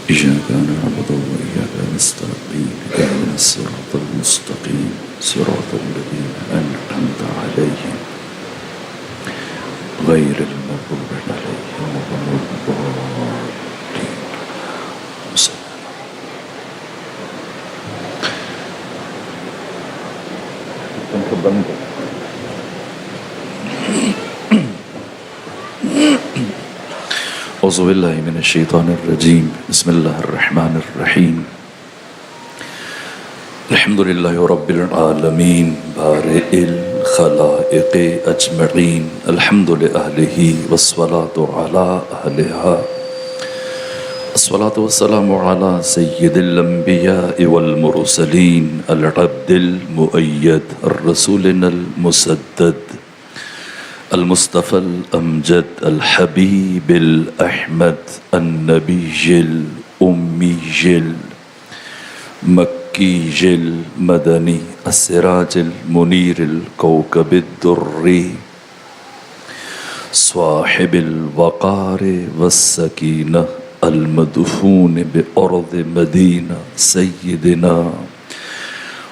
إياك نعبد وإياك نستعين اهدنا الصراط المستقيم صراط الذين أنعمت عليهم غير المغضوب عليهم ولا الضالين. أعوذ بالله من الشيطان الرجيم بسم الله الرحمن الرحيم الحمد لله رب العالمين بارئ الخلائق أجمعين الحمد لأهله والصلاة على أهلها الصلاة والسلام على سيد الأنبياء والمرسلين العبد المؤيد الرسولنا المسدد المصطفى الأمجد الحبيب الأحمد النبي الأمي المكي المدني السراج المنير الكوكب الدري صاحب الوقار والسكينة المدفون بأرض مدينة سيدنا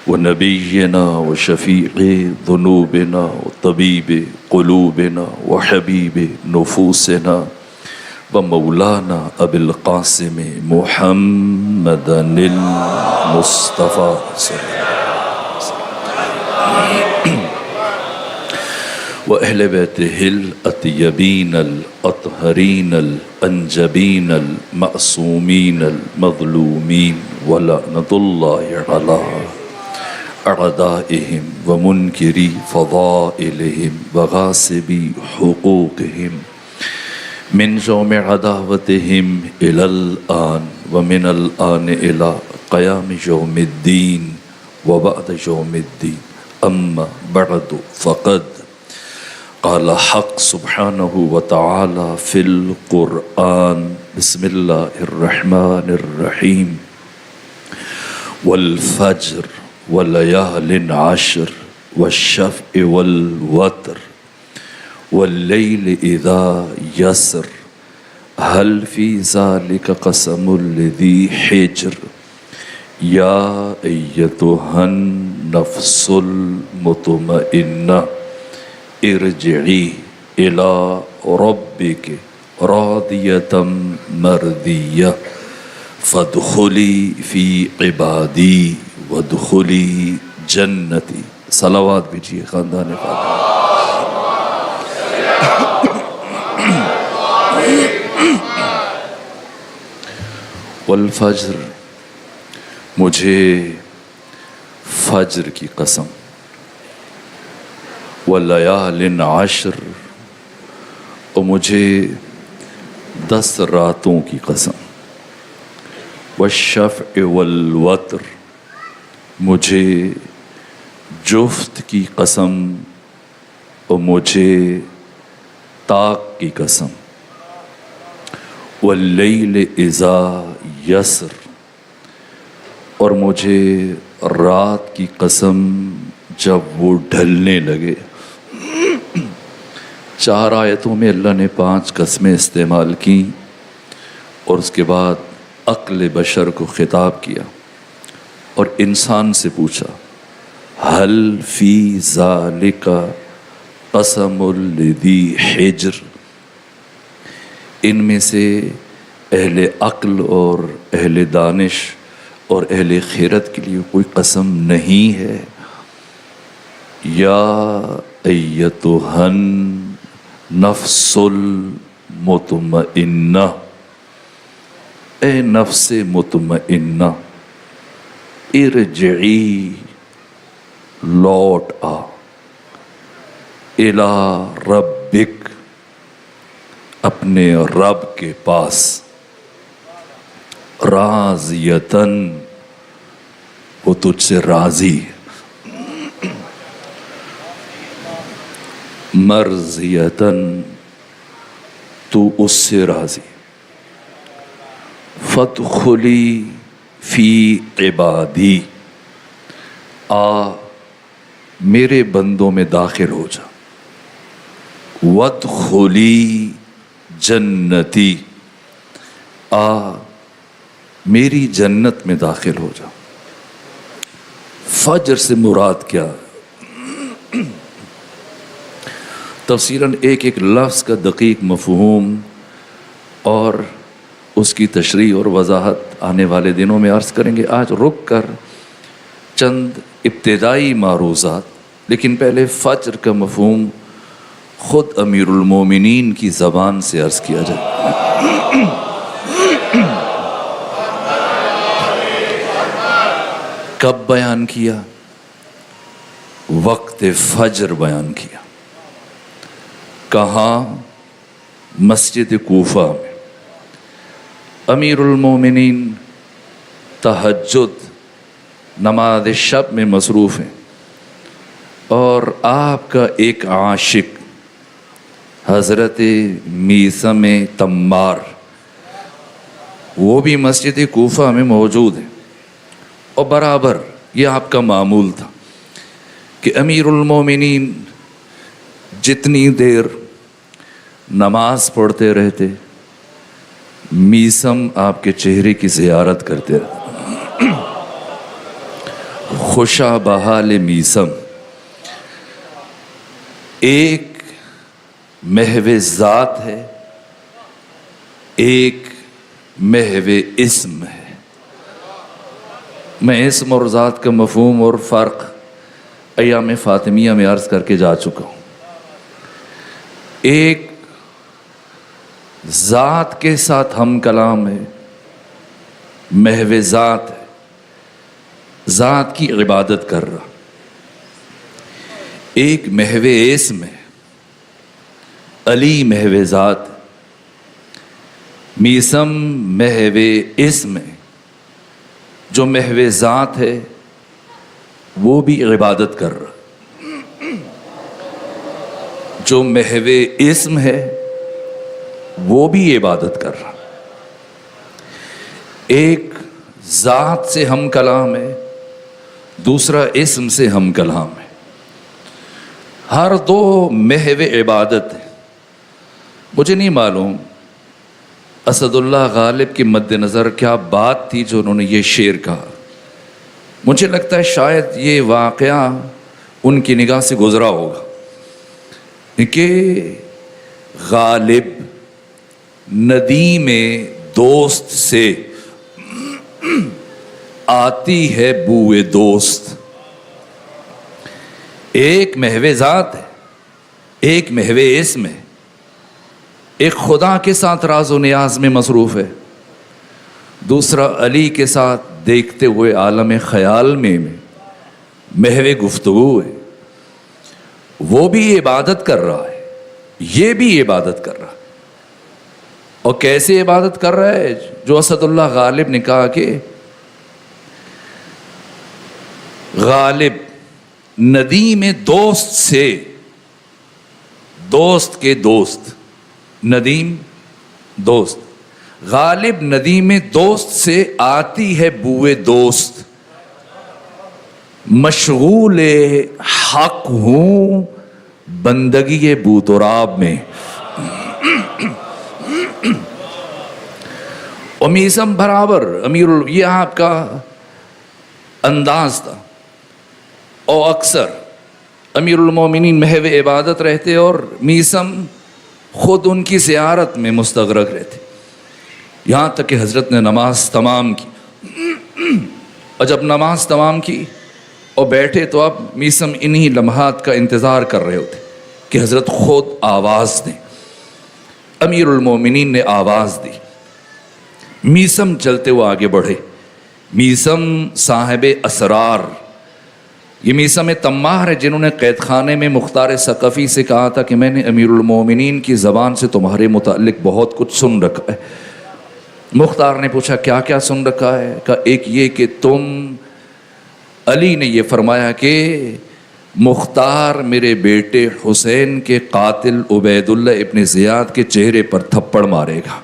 ونبينا وشفيع ذنوبنا وطبيب قلوبنا وحبيب نفوسنا ومولانا أبي القاسم محمدا المصطفى وأهل بيته الأطيبين الأطهرين الأنجبين المعصومين المظلومين ولعنة الله على أعدائهم ومنكري فضائلهم وغاصبي حقوقهم من يوم عداوتهم إلى الآن ومن الآن إلى قيام يوم الدين وبعد يوم الدين أما بعد فقد قال حق سبحانه وتعالى في القرآن بسم الله الرحمن الرحيم والفجر وليال عشر والشفع والوتر والليل إذا يسر هل في ذلك قسم لذي حجر يا أيتها النفس المطمئنة ارجعي إلى ربك راضية مرضية فادخلي في عبادي وادخلی جنتی. صلوات بھیجیے خاندان فاطمہ. والفجر مجھے فجر کی قسم ولیال عشر اور مجھے 10 راتوں کی قسم والشفع والوتر مجھے جفت کی قسم اور مجھے طاق کی قسم واللیل اذا یسر اور مجھے رات کی قسم جب وہ ڈھلنے لگے. 4 آیتوں میں اللہ نے 5 قسمیں استعمال کی اور اس کے بعد عقل بشر کو خطاب کیا اور انسان سے پوچھا حل فی ذالک قسم لذی حجر. ان میں سے اہل عقل اور اہل دانش اور اہل خیرت کے لیے کوئی قسم نہیں ہے. یا ایتھا النفس المطمئنہ اے نفس مطمئنہ ارجعی لوٹ آ الی ربک اپنے رب کے پاس راضیتن وہ تجھ سے راضی مرضیتن تو اس سے راضی فادخلی فی عبادی آ میرے بندوں میں داخل ہو جا وادخلی جنتی آ میری جنت میں داخل ہو جا۔ فجر سے مراد کیا؟ تفصیلاً ایک ایک لفظ کا دقیق مفہوم اور اس کی تشریح اور وضاحت آنے والے دنوں میں عرض کریں گے۔ آج رک کر چند ابتدائی معروضات، لیکن پہلے فجر کا مفہوم خود امیر المومنین کی زبان سے عرض کیا جائے۔ کب بیان کیا؟ وقت فجر بیان کیا۔ کہاں؟ مسجد کوفہ میں۔ امیر المومنین تہجد نماز شب میں مصروف ہیں، اور آپ کا ایک عاشق حضرت میثم تمار وہ بھی مسجد کوفہ میں موجود ہیں، اور برابر یہ آپ کا معمول تھا کہ امیر المومنین جتنی دیر نماز پڑھتے رہتے میثم آپ کے چہرے کی زیارت کرتے رہتے۔ خوشا بحال میثم، ایک محو ذات ہے، ایک محو اسم ہے۔ میں اسم اور ذات کا مفہوم اور فرق ایام فاطمیہ میں عرض کر کے جا چکا ہوں۔ ایک ذات کے ساتھ ہم کلام ہے، محو ذات ہے، ذات کی عبادت کر رہا۔ ایک محو اسم ہے، علی محو ذات، میثم محو اسم ہے۔ جو محو ذات ہے وہ بھی عبادت کر رہا، جو محو اسم ہے وہ بھی عبادت کر رہا۔ ایک ذات سے ہم کلام ہے، دوسرا اسم سے ہم کلام ہے۔ ہر دو محو عبادت ہے۔ مجھے نہیں معلوم اسد اللہ غالب کے مد نظر کیا بات تھی جو انہوں نے یہ شعر کہا۔ مجھے لگتا ہے شاید یہ واقعہ ان کی نگاہ سے گزرا ہوگا کہ غالب ندیم دوست سے آتی ہے بوئے دوست۔ ایک محو ذات ہے، ایک محو اسم ہے، ایک خدا کے ساتھ راز و نیاز میں مصروف ہے، دوسرا علی کے ساتھ دیکھتے ہوئے عالم خیال میں محو گفتگو ہے۔ وہ بھی عبادت کر رہا ہے، یہ بھی عبادت کر رہا ہے۔ اور کیسے عبادت کر رہا ہے؟ جو اسد اللہ غالب نے کہا کہ غالب ندیم دوست سے، دوست کے دوست، ندیم دوست، غالب ندیم دوست سے آتی ہے بوئے دوست، مشغول حق ہوں بندگی بوتراب میں۔ اور میثم برابر یہ آپ کا انداز تھا، اور اکثر امیر المومنین محو عبادت رہتے اور میثم خود ان کی زیارت میں مستغرق رہتے، یہاں تک کہ حضرت نے نماز تمام کی۔ اور جب نماز تمام کی اور بیٹھے تو اب میثم انہی لمحات کا انتظار کر رہے ہوتے کہ حضرت خود آواز دیں۔ امیر المومنین نے آواز دی، میثم چلتے ہوئے آگے بڑھے۔ میثم صاحب اسرار، یہ میثم تمار ہے جنہوں نے قید خانے میں مختار ثقفی سے کہا تھا کہ میں نے امیر المومنین کی زبان سے تمہارے متعلق بہت کچھ سن رکھا ہے۔ مختار نے پوچھا کیا کیا سن رکھا ہے؟ کہا ایک یہ کہ تم، علی نے یہ فرمایا کہ مختار میرے بیٹے حسین کے قاتل عبید اللہ ابن زیاد کے چہرے پر تھپڑ مارے گا۔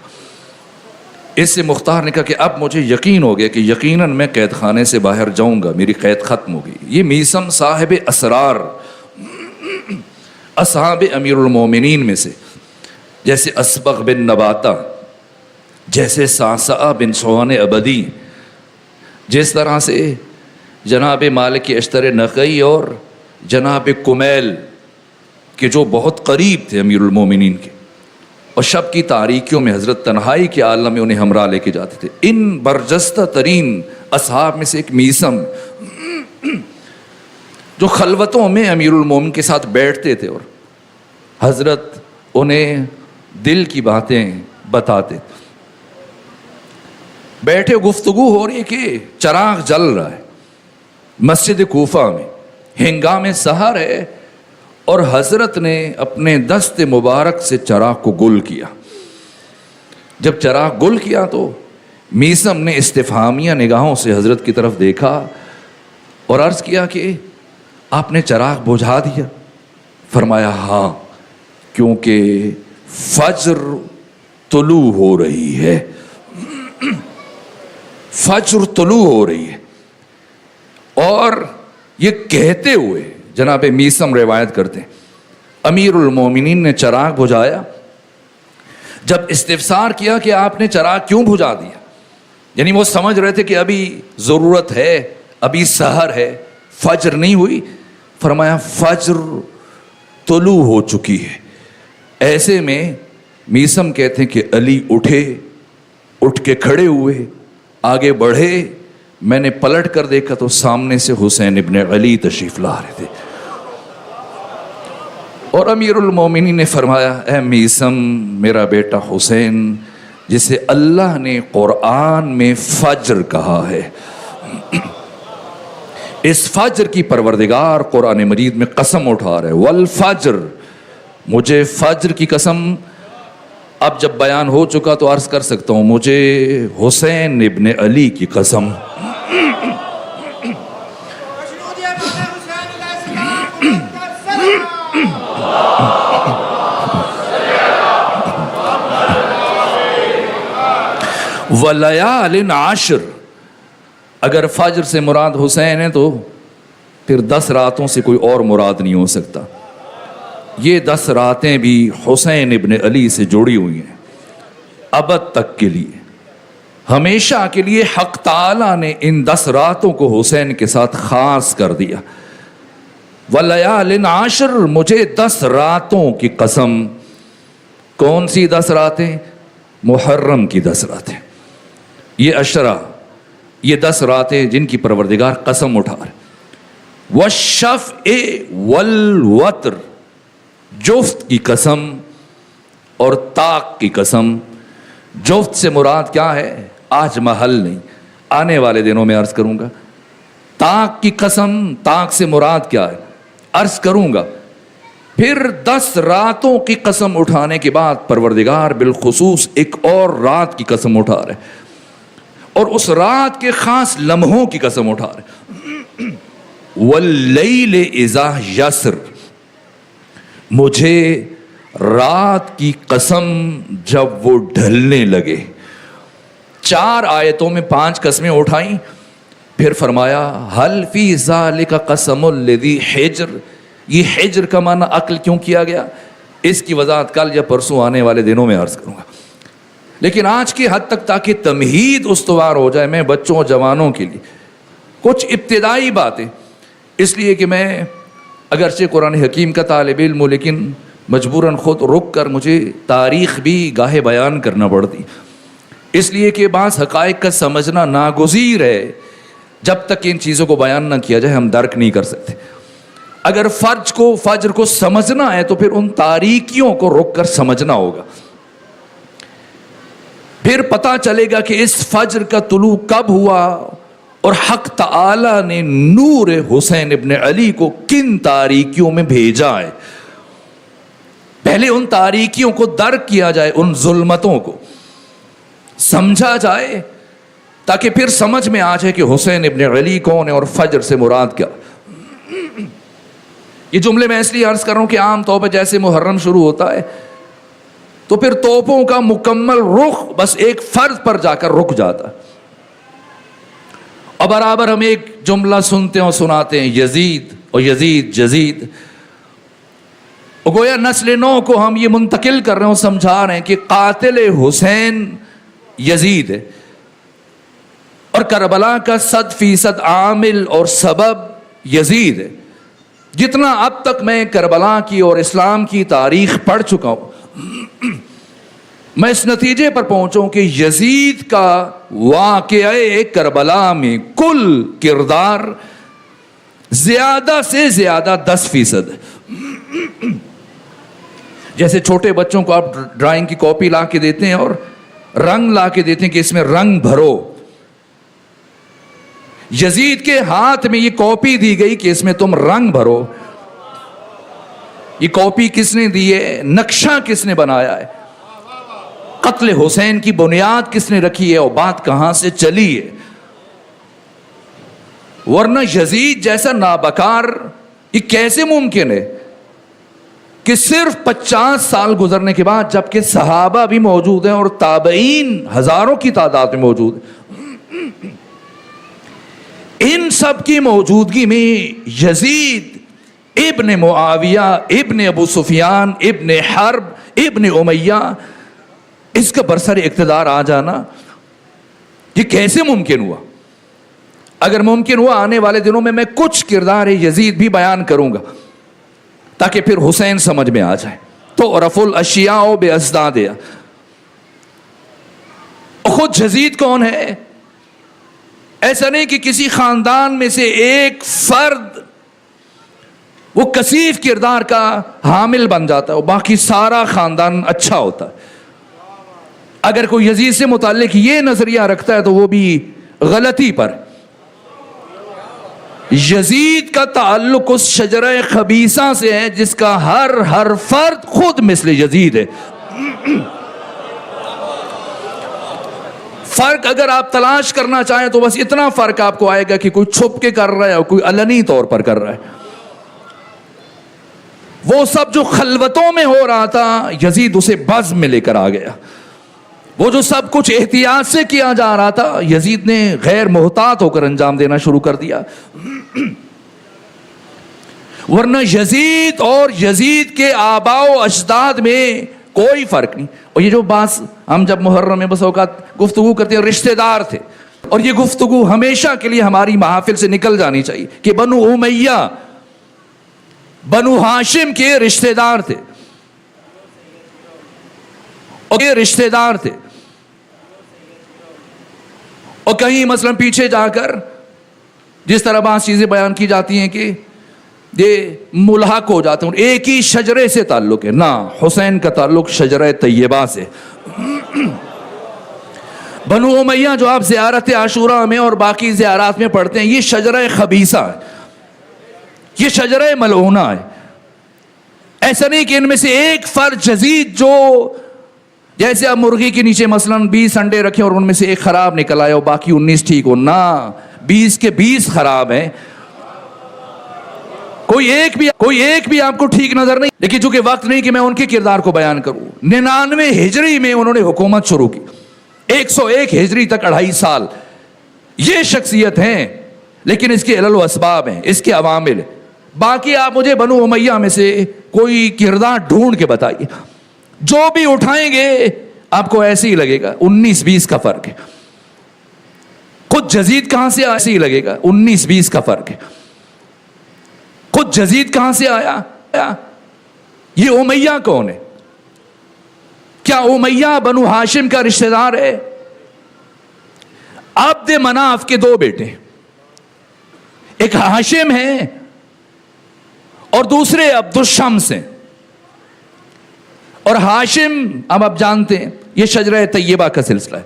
اس سے مختار نے کہا کہ اب مجھے یقین ہو گیا کہ یقیناً میں قید خانے سے باہر جاؤں گا، میری قید ختم ہوگی۔ یہ میثم صاحب اسرار، اصحاب امیر المومنین میں سے، جیسے اسبغ بن نباتہ جیسے صعصعہ بن سوان ابدی، جس طرح سے جناب مالک اشتر نقی اور جناب کمیل کہ جو بہت قریب تھے امیر المومنین کے، اور شب کی تاریکیوں میں حضرت تنہائی کے عالم میں انہیں ہمراہ لے کے جاتے تھے. ان برجستہ ترین اصحاب میں سے ایک میثم، جو خلوتوں میں امیر المومنین کے ساتھ بیٹھتے تھے اور حضرت انہیں دل کی باتیں بتاتے. بیٹھے گفتگو ہو رہی ہے کہ چراغ جل رہا ہے مسجد کوفہ میں، ہنگام سحر ہے، اور حضرت نے اپنے دست مبارک سے چراغ کو گل کیا. جب چراغ گل کیا تو میثم نے استفہامیہ نگاہوں سے حضرت کی طرف دیکھا اور عرض کیا کہ آپ نے چراغ بجھا دیا؟ فرمایا ہاں، کیونکہ فجر طلوع ہو رہی ہے. فجر طلوع ہو رہی ہے. اور یہ کہتے ہوئے جناب میثم روایت کرتے ہیں امیر المومنین نے چراغ بجھایا. جب استفسار کیا کہ آپ نے چراغ کیوں بجھا دیا، یعنی وہ سمجھ رہے تھے کہ ابھی ضرورت ہے، ابھی سحر ہے، فجر نہیں ہوئی. فرمایا فجر طلوع ہو چکی ہے. ایسے میں میثم کہتے ہیں کہ علی اٹھے، اٹھ کے کھڑے ہوئے، آگے بڑھے. میں نے پلٹ کر دیکھا تو سامنے سے حسین ابن علی تشریف لا رہے تھے. اور امیر المومنین نے فرمایا اے میثم، میرا بیٹا حسین جسے اللہ نے قرآن میں فجر کہا ہے، اس فجر کی پروردگار قرآن مجید میں قسم اٹھا رہے، والفجر، مجھے فجر کی قسم. اب جب بیان ہو چکا تو عرض کر سکتا ہوں، مجھے حسین ابن علی کی قسم. وَلَيَالٍ عَشْرٍ، اگر فجر سے مراد حسین ہے تو پھر 10 راتوں سے کوئی اور مراد نہیں ہو سکتا. یہ 10 راتیں بھی حسین ابن علی سے جڑی ہوئی ہیں ابد تک کے لیے، ہمیشہ کے لیے. حق تعالیٰ نے ان 10 راتوں کو حسین کے ساتھ خاص کر دیا. وَلَيَالٍ عَشْرٍ، مجھے 10 راتوں کی قسم. کون سی 10 راتیں؟ محرم کی 10 راتیں. یہ عشرہ، یہ 10 راتیں جن کی پروردگار قسم اٹھا رہے. وَالشَّفْعِ وَالْوَتْرِ، جفت کی قسم اور طاق کی قسم. جفت سے مراد کیا ہے آج محل نہیں، آنے والے دنوں میں عرض کروں گا. طاق کی قسم، طاق سے مراد کیا ہے عرض کروں گا. پھر 10 راتوں کی قسم اٹھانے کے بعد پروردگار بالخصوص ایک اور رات کی قسم اٹھا رہے، اور اس رات کے خاص لمحوں کی قسم اٹھا رہے. واللیل اذا یسر، مجھے رات کی قسم جب وہ ڈھلنے لگے. 4 آیتوں میں 5 قسمیں اٹھائیں. پھر فرمایا حل فی ذالک قسم الذی حجر. یہ حجر کا معنی عقل کیوں کیا گیا، اس کی وضاحت کل یا پرسوں آنے والے دنوں میں عرض کروں گا. لیکن آج کی حد تک تاکہ تمہید استوار ہو جائے، میں بچوں اور جوانوں کے لیے کچھ ابتدائی باتیں، اس لیے کہ میں اگرچہ قرآن حکیم کا طالب علم ہوں لیکن مجبوراً خود رک کر مجھے تاریخ بھی گاہے بیان کرنا پڑتی، اس لیے کہ بعض حقائق کا سمجھنا ناگزیر ہے. جب تک ان چیزوں کو بیان نہ کیا جائے ہم درک نہیں کر سکتے. اگر فجر کو سمجھنا ہے تو پھر ان تاریکیوں کو رک کر سمجھنا ہوگا. پھر پتا چلے گا کہ اس فجر کا طلوع کب ہوا اور حق تعالی نے نور حسین ابن علی کو کن تاریکیوں میں بھیجا ہے. پہلے ان تاریکیوں کو درک کیا جائے، ان ظلمتوں کو سمجھا جائے تاکہ پھر سمجھ میں آ جائے کہ حسین ابن علی کون ہے اور فجر سے مراد کیا. یہ جملے میں اس لیے عرض کر رہا ہوں کہ عام طور پہ جیسے محرم شروع ہوتا ہے تو پھر توپوں کا مکمل رخ بس ایک فرد پر جا کر رک جاتا. اور برابر ہم ایک جملہ سنتے ہیں اور سناتے ہیں، یزید اور یزید جزید. گویا نسل نو کو ہم یہ منتقل کر رہے ہیں، سمجھا رہے ہیں کہ قاتل حسین یزید ہے، اور کربلا کا 100% عامل اور سبب یزید ہے۔ جتنا اب تک میں کربلا کی اور اسلام کی تاریخ پڑھ چکا ہوں، میں اس نتیجے پر پہنچوں کہ یزید کا واقعہ کربلا میں کل کردار زیادہ سے زیادہ 10% ہے۔ جیسے چھوٹے بچوں کو آپ ڈرائنگ کی کاپی لا کے دیتے ہیں اور رنگ لا کے دیتے ہیں کہ اس میں رنگ بھرو، یزید کے ہاتھ میں یہ کاپی دی گئی کہ اس میں تم رنگ بھرو۔ یہ کاپی کس نے دی ہے؟ نقشہ کس نے بنایا ہے؟ قتل حسین کی بنیاد کس نے رکھی ہے اور بات کہاں سے چلی ہے؟ ورنہ یزید جیسا نابکار یہ کیسے ممکن ہے کہ صرف 50 سال گزرنے کے بعد، جبکہ صحابہ بھی موجود ہیں اور تابعین ہزاروں کی تعداد میں موجود ہیں، ان سب کی موجودگی میں یزید ابن معاویہ ابن ابو سفیان ابن حرب ابن امیہ، اس کا برسر اقتدار آ جانا یہ کیسے ممکن ہوا؟ اگر ممکن ہوا آنے والے دنوں میں کچھ کردار یزید بھی بیان کروں گا تاکہ پھر حسین سمجھ میں آ جائے۔ تو رف الاشیاء باضدادها، خود یزید کون ہے؟ ایسا نہیں کہ کسی خاندان میں سے ایک فرد وہ کثیف کردار کا حامل بن جاتا ہے اور باقی سارا خاندان اچھا ہوتا ہے۔ اگر کوئی یزید سے متعلق یہ نظریہ رکھتا ہے تو وہ بھی غلطی پر۔ یزید کا تعلق اس شجرہ خبیثہ سے ہے جس کا ہر فرد خود مثل یزید ہے۔ فرق اگر آپ تلاش کرنا چاہیں تو بس اتنا فرق آپ کو آئے گا کہ کوئی چھپ کے کر رہا ہے اور کوئی علنی طور پر کر رہا ہے۔ وہ سب جو خلوتوں میں ہو رہا تھا یزید اسے بزم میں لے کر آ گیا۔ وہ جو سب کچھ احتیاط سے کیا جا رہا تھا یزید نے غیر محتاط ہو کر انجام دینا شروع کر دیا۔ ورنہ یزید اور یزید کے آباء و اجداد میں کوئی فرق نہیں۔ اور یہ جو بات ہم جب محرم میں بس اوقات گفتگو کرتے ہیں رشتہ دار تھے، اور یہ گفتگو ہمیشہ کے لیے ہماری محافل سے نکل جانی چاہیے کہ بنو امیہ بنو ہاشم کے رشتہ دار تھے، اور یہ رشتہ دار تھے، اور کہیں مثلا پیچھے جا کر جس طرح بعض چیزیں بیان کی جاتی ہیں کہ یہ ملحق ہو جاتے ہیں، ایک ہی شجرے سے تعلق ہے۔ نہ، حسین کا تعلق شجرہ طیبہ سے۔ بنو امیہ جو آپ زیارت عاشوراء میں اور باقی زیارات میں پڑھتے ہیں، یہ شجرہ خبیثہ ہے، یہ شجرہ ملعونہ ہے۔ ایسا نہیں کہ ان میں سے ایک فرد یزید جو جیسے آپ مرغی کے نیچے مثلا 20 انڈے رکھیں اور ان میں سے ایک خراب نکل آئے اور باقی 19 ٹھیک ہو، نہ، 20 کے 20 خراب ہیں، کوئی ایک بھی آپ کو ٹھیک نظر نہیں۔ لیکن چونکہ وقت نہیں کہ میں ان کے کردار کو بیان کروں، 99 ہجری میں انہوں نے حکومت شروع کی، 101 ہجری تک 2.5 سال یہ شخصیت ہیں، لیکن اس کے علل و اسباب ہیں، اس کے عوامل ہیں۔ باقی آپ مجھے بنو امیہ میں سے کوئی کردار ڈھونڈ کے بتائیے، جو بھی اٹھائیں گے آپ کو ایسے ہی لگے گا 19-20 کا فرق ہے۔ خود یزید کہاں سے ایسے ہی لگے گا 19-20 کا فرق ہے۔ خود یزید کہاں سے آیا؟ یہ امیہ کون ہے؟ کیا امیہ بنو ہاشم کا رشتہ دار ہے؟ عبد مناف کے 2 بیٹے، ایک ہاشم ہے اور دوسرے عبد الشمس ہیں۔ اور ہاشم اب آپ جانتے ہیں یہ شجرہ طیبہ کا سلسلہ ہے۔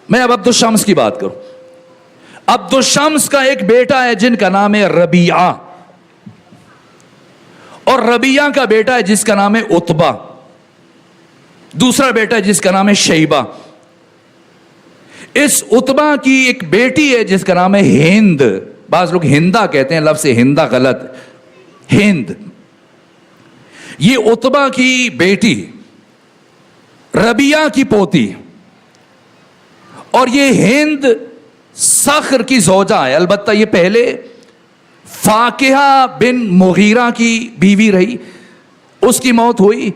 میں اب عبد الشمس کی بات کروں۔ عبد الشمس کا ایک بیٹا ہے جن کا نام ہے ربیعہ، اور ربیعہ کا بیٹا ہے جس کا نام ہے عتبہ، دوسرا بیٹا ہے جس کا نام ہے شیبہ۔ اس عتبہ کی ایک بیٹی ہے جس کا نام ہے ہند، بعض لوگ ہندہ کہتے ہیں، لفظ ہندہ غلط، ہند۔ یہ عتبہ کی بیٹی، ربیعہ کی پوتی، اور یہ ہند صخر کی زوجہ ہے۔ البتہ یہ پہلے فاقہہ بن مغیرہ کی بیوی رہی، اس کی موت ہوئی،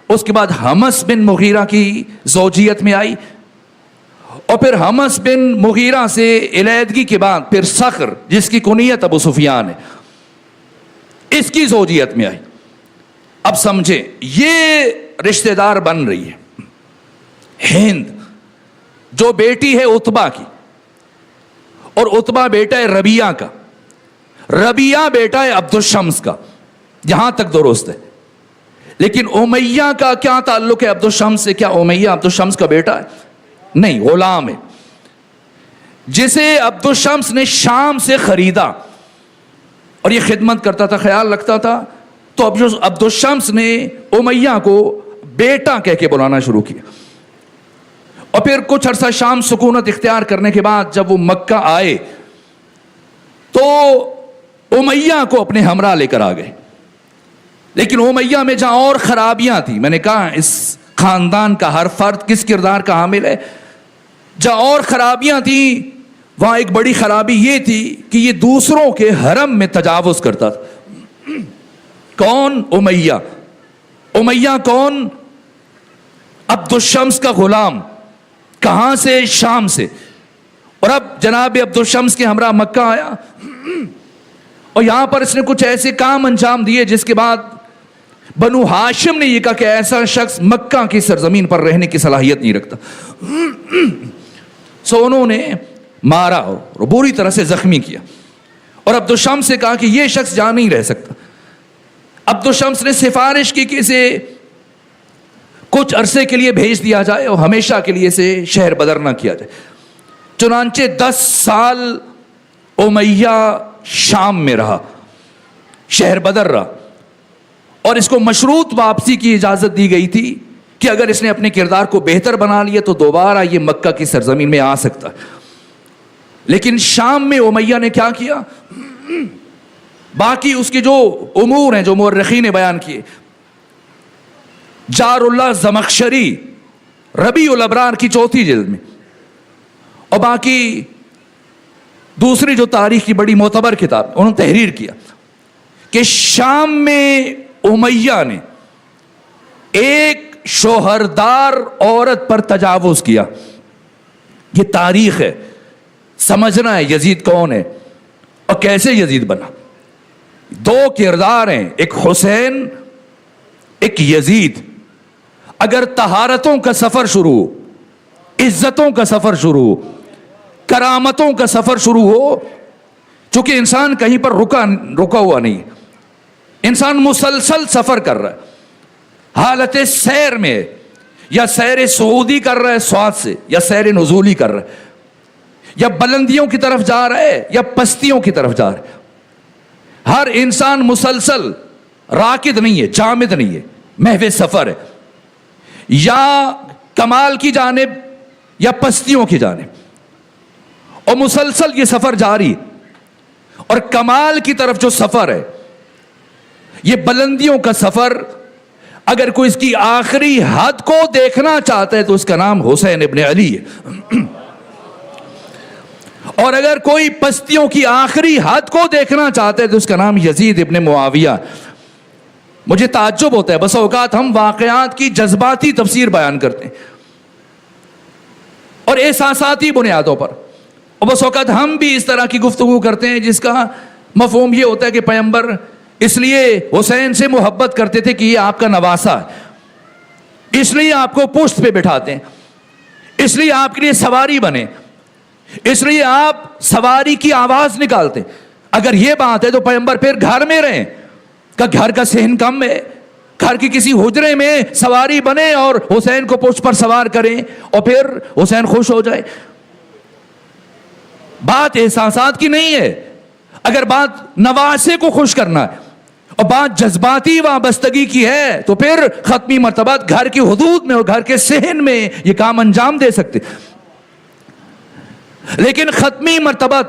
اس کے بعد حمس بن مغیرہ کی زوجیت میں آئی، اور پھر حمص بن مغیرہ سے علیحدگی کے بعد پھر صخر جس کی کنیت ابو سفیان ہے اس کی زوجیت میں آئی. اب سمجھیں یہ رشتہ دار بن رہی ہے ہند جو بیٹی ہے عتبہ کی, اور عتبہ بیٹا ہے ربیعہ کا, ربیعہ بیٹا ہے عبد الشمس کا, یہاں تک درست ہے. لیکن امیہ کا کیا تعلق ہے عبد الشمس سے؟ کیا امیہ عبد الشمس کا بیٹا ہے؟ نہیں, غلام ہے جسے عبد الشمس نے شام سے خریدا اور یہ خدمت کرتا تھا, خیال رکھتا تھا. تو اب جو عبد الشمس نے امیہ کو بیٹا کہہ کے بلانا شروع کیا, اور پھر کچھ عرصہ شام سکونت اختیار کرنے کے بعد جب وہ مکہ آئے تو امیہ کو اپنے ہمراہ لے کر آ گئے. لیکن امیہ میں جہاں اور خرابیاں تھیں, میں نے کہا اس خاندان کا ہر فرد کس کردار کا حامل ہے, جہاں اور خرابیاں تھیں وہاں ایک بڑی خرابی یہ تھی کہ یہ دوسروں کے حرم میں تجاوز کرتا تھا. کون؟ امیہ. امیہ کون؟ عبد الشمس کا غلام. کہاں سے؟ شام سے. اور اب جناب عبد الشمس کے ہمراہ مکہ آیا اور یہاں پر اس نے کچھ ایسے کام انجام دیے جس کے بعد بنو ہاشم نے یہ کہا کہ ایسا شخص مکہ کی سرزمین پر رہنے کی صلاحیت نہیں رکھتا. سو انہوں نے مارا اور بری طرح سے زخمی کیا, اور عبد الشمس سے کہا کہ یہ شخص جہاں نہیں رہ سکتا. عبد الشمس نے سفارش کی کہ اسے کچھ عرصے کے لیے بھیج دیا جائے اور ہمیشہ کے لیے اسے شہر بدر نہ کیا جائے. چنانچہ 10 سال امیہ شام میں رہا, شہر بدر رہا, اور اس کو مشروط واپسی کی اجازت دی گئی تھی کہ اگر اس نے اپنے کردار کو بہتر بنا لیا تو دوبارہ یہ مکہ کی سرزمین میں آ سکتا. لیکن شام میں امیہ نے کیا کیا؟ باقی اس کے جو امور ہیں جو مورخین نے بیان کیے, جار اللہ زمخشری ربیع الابرار کی 4 جلد میں, اور باقی دوسری جو تاریخ کی بڑی معتبر کتاب انہوں نے تحریر کیا کہ شام میں امیہ نے ایک شوہردار عورت پر تجاوز کیا. یہ تاریخ ہے, سمجھنا ہے یزید کون ہے اور کیسے یزید بنا. 2 کردار ہیں, ایک حسین ایک یزید. اگر طہارتوں کا سفر شروع ہو, عزتوں کا سفر شروع ہو, کرامتوں کا سفر شروع ہو, چونکہ انسان کہیں پر رکا ہوا نہیں, انسان مسلسل سفر کر رہا ہے, حالت سیر میں, یا سیر صعودی کر رہا ہے سواد سے, یا سیر نزولی کر رہا ہے, یا بلندیوں کی طرف جا رہا ہے یا پستیوں کی طرف جا رہا ہے. ہر انسان مسلسل راکد نہیں ہے, جامد نہیں ہے, محو سفر ہے, یا کمال کی جانب یا پستیوں کی جانب, اور مسلسل یہ سفر جاری. اور کمال کی طرف جو سفر ہے, یہ بلندیوں کا سفر, اگر کوئی اس کی آخری حد کو دیکھنا چاہتا ہے تو اس کا نام حسین ابن علی ہے, اور اگر کوئی پستیوں کی آخری حد کو دیکھنا چاہتا ہے تو اس کا نام یزید ابن معاویہ. مجھے تعجب ہوتا ہے, بس اوقات ہم واقعات کی جذباتی تفسیر بیان کرتے ہیں اور احساساتی بنیادوں پر, اور بس اوقات ہم بھی اس طرح کی گفتگو کرتے ہیں جس کا مفہوم یہ ہوتا ہے کہ پیغمبر اس لیے حسین سے محبت کرتے تھے کہ یہ آپ کا نواسا ہے, اس لیے آپ کو پشت پہ بٹھاتے ہیں, اس لیے آپ کے لیے سواری بنے, اس لیے آپ سواری کی آواز نکالتے. اگر یہ بات ہے تو پیغمبر پھر گھر میں رہیں, کہ گھر کا صحن کم ہے, گھر کی کسی حجرے میں سواری بنے اور حسین کو پشت پر سوار کریں اور پھر حسین خوش ہو جائے. بات احساسات کی نہیں ہے. اگر بات نواسے کو خوش کرنا ہے اور بات جذباتی وابستگی کی ہے تو پھر ختمی مرتبہ گھر کی حدود میں اور گھر کے صحن میں یہ کام انجام دے سکتے. لیکن ختمی مرتبہ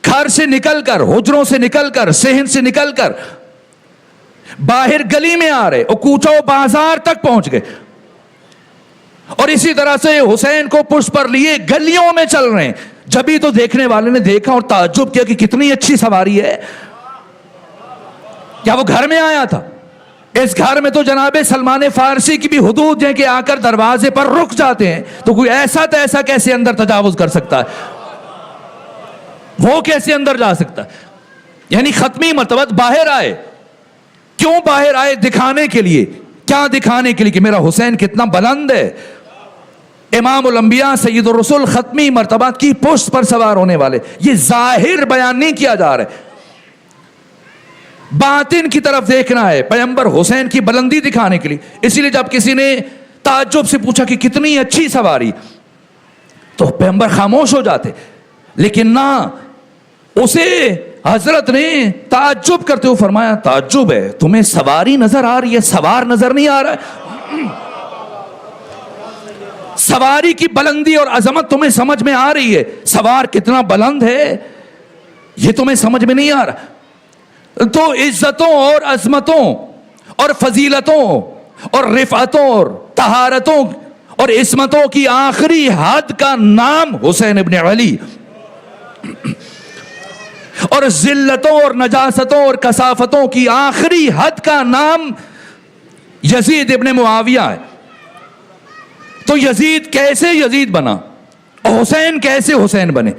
گھر سے نکل کر, حجروں سے نکل کر, صحن سے نکل کر باہر گلی میں آ رہے اور کوچہ و بازار تک پہنچ گئے, اور اسی طرح سے حسین کو پشت پر لیے گلیوں میں چل رہے ہیں. جبھی تو دیکھنے والے نے دیکھا اور تعجب کیا کہ کتنی اچھی سواری ہے. کیا وہ گھر میں آیا تھا؟ اس گھر میں تو جناب سلمان فارسی کی بھی حدود ہیں کہ آ کر دروازے پر رک جاتے ہیں، تو کوئی ایسا تیسا کیسے اندر تجاوز کر سکتا ہے؟ وہ کیسے اندر جا سکتا ہے؟ یعنی ختمی مرتبہ باہر آئے. کیوں باہر آئے؟ دکھانے کے لیے. کیا دکھانے کے لیے؟ کہ میرا حسین کتنا بلند ہے. امام الانبیاء سید الرسول ختمی مرتبہ کی پشت پر سوار ہونے والے. یہ ظاہر بیان نہیں کیا جا رہا ہے، باطن کی طرف دیکھنا ہے، پیغمبر حسین کی بلندی دکھانے کے لیے. اسی لیے جب کسی نے تعجب سے پوچھا کہ کتنی اچھی سواری، تو پیغمبر خاموش ہو جاتے. لیکن نہ، اسے حضرت نے تعجب کرتے ہوئے فرمایا تعجب ہے، تمہیں سواری نظر آ رہی ہے، سوار نظر نہیں آ رہا ہے؟ سواری کی بلندی اور عظمت تمہیں سمجھ میں آ رہی ہے، سوار کتنا بلند ہے یہ تمہیں سمجھ میں نہیں آ رہا. تو عزتوں اور عظمتوں اور فضیلتوں اور رفعتوں اور طہارتوں اور عصمتوں کی آخری حد کا نام حسین ابن علی، اور ذلتوں اور نجاستوں اور کثافتوں کی آخری حد کا نام یزید ابن معاویہ ہے. تو یزید کیسے یزید بنا اور حسین کیسے حسین بنے؟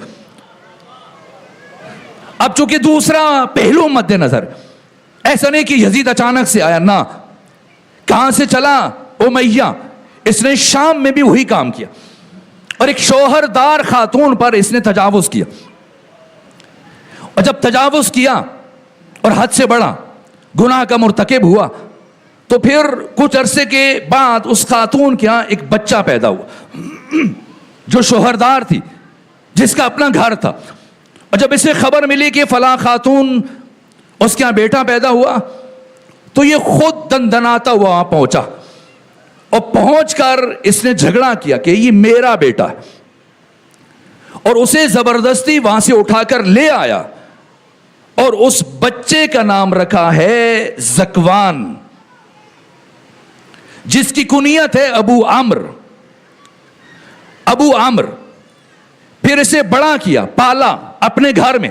اب چونکہ دوسرا پہلو مد نظر، ایسا نہیں کہ یزید اچانک سے آیا، نہ. کہاں سے چلا؟ امیہ. اس نے شام میں بھی وہی کام کیا، اور ایک شوہردار خاتون پر اس نے تجاوز کیا. اور جب تجاوز کیا اور حد سے بڑا گناہ کا مرتکب ہوا، تو پھر کچھ عرصے کے بعد اس خاتون کے ہاں ایک بچہ پیدا ہوا جو شوہردار تھی، جس کا اپنا گھر تھا. اور جب اسے خبر ملی کہ فلاں خاتون اس کے ہاں بیٹا پیدا ہوا، تو یہ خود دندناتا ہوا وہاں پہنچا، اور پہنچ کر اس نے جھگڑا کیا کہ یہ میرا بیٹا ہے، اور اسے زبردستی وہاں سے اٹھا کر لے آیا، اور اس بچے کا نام رکھا ہے زکوان، جس کی کنیت ہے ابو عمرو. ابو عمرو. پھر اسے بڑا کیا، پالا اپنے گھر میں،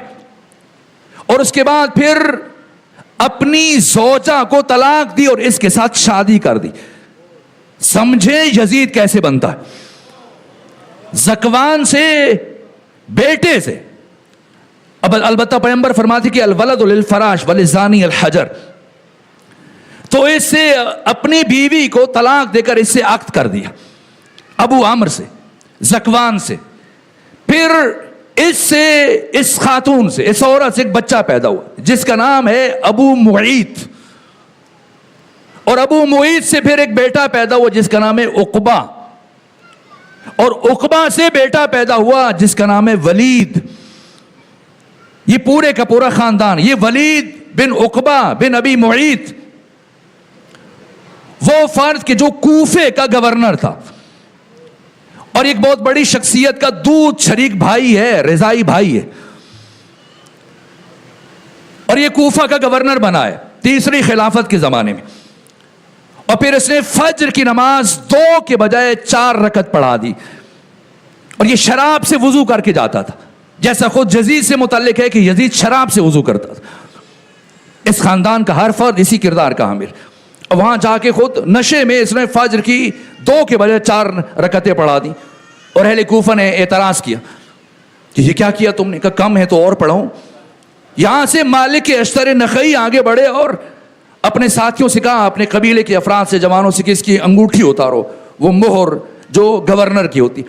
اور اس کے بعد پھر اپنی زوجہ کو طلاق دی اور اس کے ساتھ شادی کر دی. سمجھے یزید کیسے بنتا ہے؟ زکوان سے، بیٹے سے. اب البتہ پیغمبر فرماتے کہ الولد للفراش وللزانی الحجر، تو اس سے اپنی بیوی کو طلاق دے کر اس سے عقد کر دیا، ابو عمرو سے، زکوان سے. پھر اس سے، اس خاتون سے، اس عورت سے ایک بچہ پیدا ہوا جس کا نام ہے ابو معیط، اور ابو معیط سے پھر ایک بیٹا پیدا ہوا جس کا نام ہے عقبہ، اور عقبہ سے بیٹا پیدا ہوا جس کا نام ہے ولید. یہ پورے کا پورا خاندان، یہ ولید بن عقبہ بن ابی معیط، وہ فرد کہ جو کوفے کا گورنر تھا، اور ایک بہت بڑی شخصیت کا دودھ شریک بھائی ہے، رضائی بھائی ہے، اور یہ کوفہ کا گورنر بنا ہے تیسری خلافت کے زمانے میں. اور پھر اس نے فجر کی نماز 2 کے بجائے 4 رکعت پڑھا دی، اور یہ شراب سے وضو کر کے جاتا تھا، جیسا خود یزید سے متعلق ہے کہ یزید شراب سے وضو کرتا تھا. اس خاندان کا ہر فرد اسی کردار کا حامل. اور وہاں جا کے خود نشے میں اس نے فجر کی 2 کے بجائے 4 رکعتیں پڑھا دی. اور اہل کوفہ نے اعتراض کیا کہ یہ کیا کیا تم نے؟ کہا کم ہے تو اور پڑھاؤں. یہاں سے مالک اشتر نخعی آگے بڑھے اور اپنے ساتھیوں سے کہا، اپنے قبیلے کے افراد سے، جوانوں سے، کہ اس کی انگوٹھی اتارو، وہ مہر جو گورنر کی ہوتی،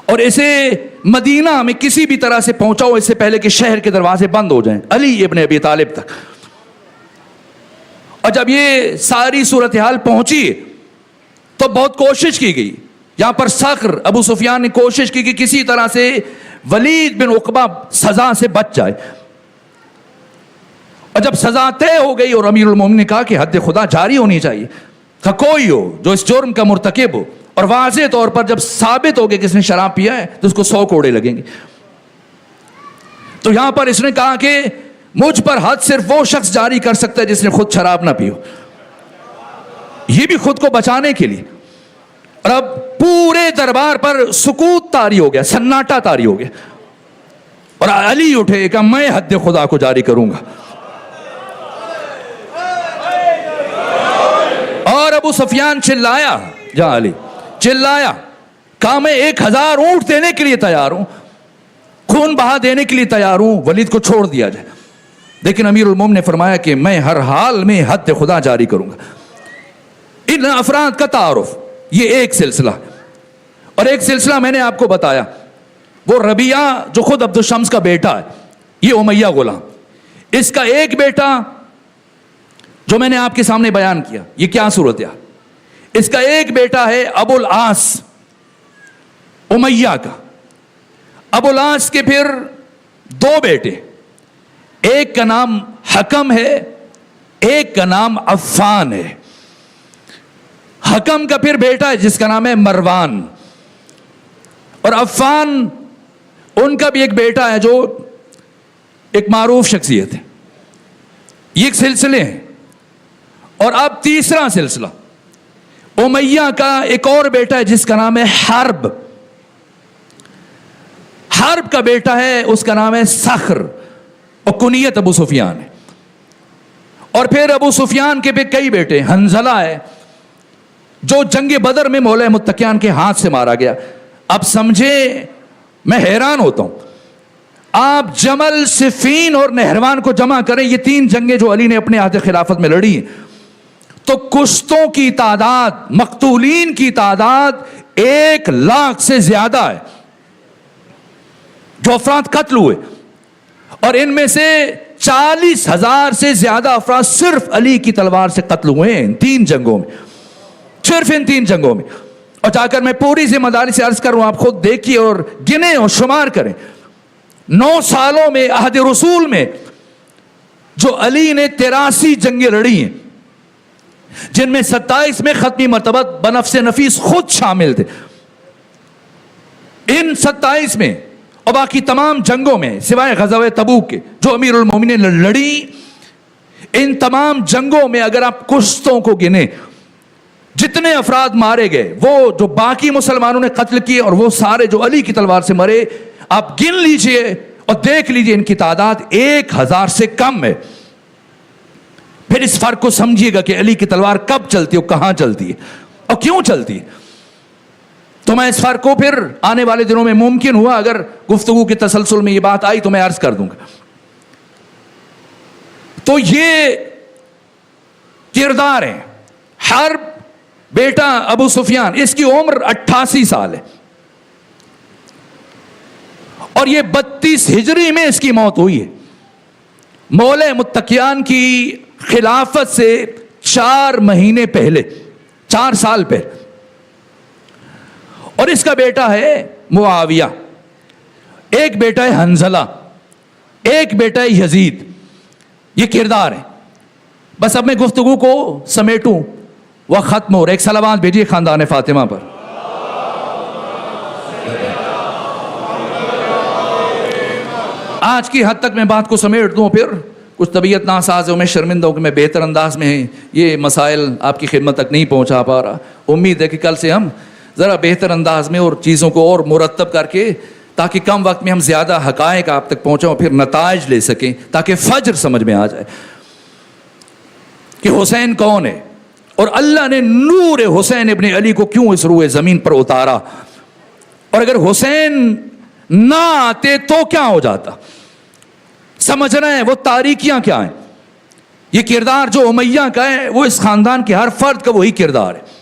اور اسے مدینہ میں کسی بھی طرح سے پہنچاؤ اس سے پہلے کہ شہر کے دروازے بند ہو جائیں، علی ابن ابی طالب تک. اور جب یہ ساری صورتحال پہنچی تو بہت کوشش کی گئی. یہاں پر صخر ابو سفیان نے کوشش کی کہ کسی طرح سے ولید بن عقبہ سزا سے بچ جائے. اور جب سزا طے ہو گئی اور امیر المومنین نے کہا کہ حد خدا جاری ہونی چاہیے، کہ کوئی ہو جو اس جرم کا مرتکب ہو، اور واضح طور پر جب ثابت ہو گیا کہ اس نے شراب پیا ہے تو اس کو 100 کوڑے لگیں گے. تو یہاں پر اس نے کہا کہ مجھ پر حد صرف وہ شخص جاری کر سکتا ہے جس نے خود شراب نہ پی ہو، یہ بھی خود کو بچانے کے لیے. اور اب پورے دربار پر سکوت طاری ہو گیا، سناٹا طاری ہو گیا، اور علی اٹھے کہ میں حد خدا کو جاری کروں گا. ابو سفیان چلایا، جا علی چلایا، کہا میں 1000 اونٹ دینے کے لیے تیار ہوں، خون بہا دینے کے لیے تیار ہوں، ولید کو چھوڑ دیا جائے۔ لیکن امیر المومنین نے فرمایا کہ میں ہر حال میں حد خدا جاری کروں گا۔ ان افراد کا تعارف، یہ ایک سلسلہ، اور ایک سلسلہ میں نے آپ کو بتایا، وہ ربیعہ جو خود عبد الشمس کا بیٹا ہے، یہ امیہ غلام، اس کا ایک بیٹا جو میں نے آپ کے سامنے بیان کیا، یہ کیا صورتحال، اس کا ایک بیٹا ہے ابو العاص امیہ کا۔ ابو العاص کے پھر 2 بیٹے، ایک کا نام حکم ہے، ایک کا نام عفان ہے۔ حکم کا پھر بیٹا ہے جس کا نام ہے مروان، اور عفان ان کا بھی ایک بیٹا ہے جو ایک معروف شخصیت ہے۔ یہ ایک سلسلے ہیں۔ اور اب تیسرا سلسلہ، امیہ کا ایک اور بیٹا ہے جس کا نام ہے حرب۔ حرب کا بیٹا ہے، اس کا نام ہے صخر، اور کنیت ابو سفیان ہے۔ اور پھر ابو سفیان کے بھی کئی بیٹے، حنظلہ ہے جو جنگ بدر میں مولا متقیان کے ہاتھ سے مارا گیا۔ اب سمجھے، میں حیران ہوتا ہوں، آپ جمل، صفین اور نہروان کو جمع کریں، یہ 3 جنگیں جو علی نے اپنے عہد خلافت میں لڑی ہیں، تو کشتوں کی تعداد، مقتولین کی تعداد 1 لاکھ سے زیادہ ہے جو افراد قتل ہوئے، اور ان میں سے 40,000 سے زیادہ افراد صرف علی کی تلوار سے قتل ہوئے ہیں ان 3 جنگوں میں، صرف ان 3 جنگوں میں۔ اور جا کر میں پوری ذمہ داری سے عرض کروں، آپ خود دیکھیے اور گنیں اور شمار کریں، 9 سالوں میں عہد رسول میں جو علی نے 83 جنگیں لڑی ہیں، جن میں 27 میں ختمی مرتبہ بنفس نفیس خود شامل تھے۔ ان 27 میں اور باقی تمام جنگوں میں سوائے غزوہ تبوک کے جو امیر المومنین نے لڑی، ان تمام جنگوں میں اگر آپ کشتوں کو گنیں، جتنے افراد مارے گئے، وہ جو باقی مسلمانوں نے قتل کیے اور وہ سارے جو علی کی تلوار سے مرے، آپ گن لیجئے اور دیکھ لیجئے ان کی تعداد 1000 سے کم ہے۔ پھر اس فرق کو سمجھیے گا کہ علی کی تلوار کب چلتی ہے اور کہاں چلتی ہے اور کیوں چلتی ہے۔ تو میں اس فرق کو پھر آنے والے دنوں میں ممکن ہوا اگر گفتگو کے تسلسل میں یہ بات آئی تو میں عرض کر دوں گا۔ تو یہ کردار ہیں۔ حرب بیٹا ابو سفیان، اس کی عمر 88 سال ہے، اور یہ 32 ہجری میں اس کی موت ہوئی ہے، مولا متقیان کی خلافت سے 4 مہینے پہلے، 4 سال پہلے۔ اور اس کا بیٹا ہے معاویہ، ایک بیٹا ہے حنظلہ، ایک بیٹا ہے یزید۔ یہ کردار ہے۔ بس اب میں گفتگو کو سمیٹوں، وہ ختم ہو رہا ہے۔ ایک صلوات بھیجیے خاندان فاطمہ پر۔ آج کی حد تک میں بات کو سمیٹ دوں، پھر کچھ طبیعت ناساز ہے، میں شرمندہ ہوں کہ میں بہتر انداز میں یہ مسائل آپ کی خدمت تک نہیں پہنچا پا رہا۔ امید ہے کہ کل سے ہم ذرا بہتر انداز میں اور چیزوں کو اور مرتب کر کے، تاکہ کم وقت میں ہم زیادہ حقائق آپ تک پہنچیں اور پھر نتائج لے سکیں، تاکہ فجر سمجھ میں آ جائے کہ حسین کون ہے اور اللہ نے نور حسین ابن علی کو کیوں اس روئے زمین پر اتارا، اور اگر حسین نہ آتے تو کیا ہو جاتا۔ سمجھ رہے ہیں وہ تاریکیاں کیا ہیں۔ یہ کردار جو امیہ کا ہے وہ اس خاندان کے ہر فرد کا وہی کردار ہے۔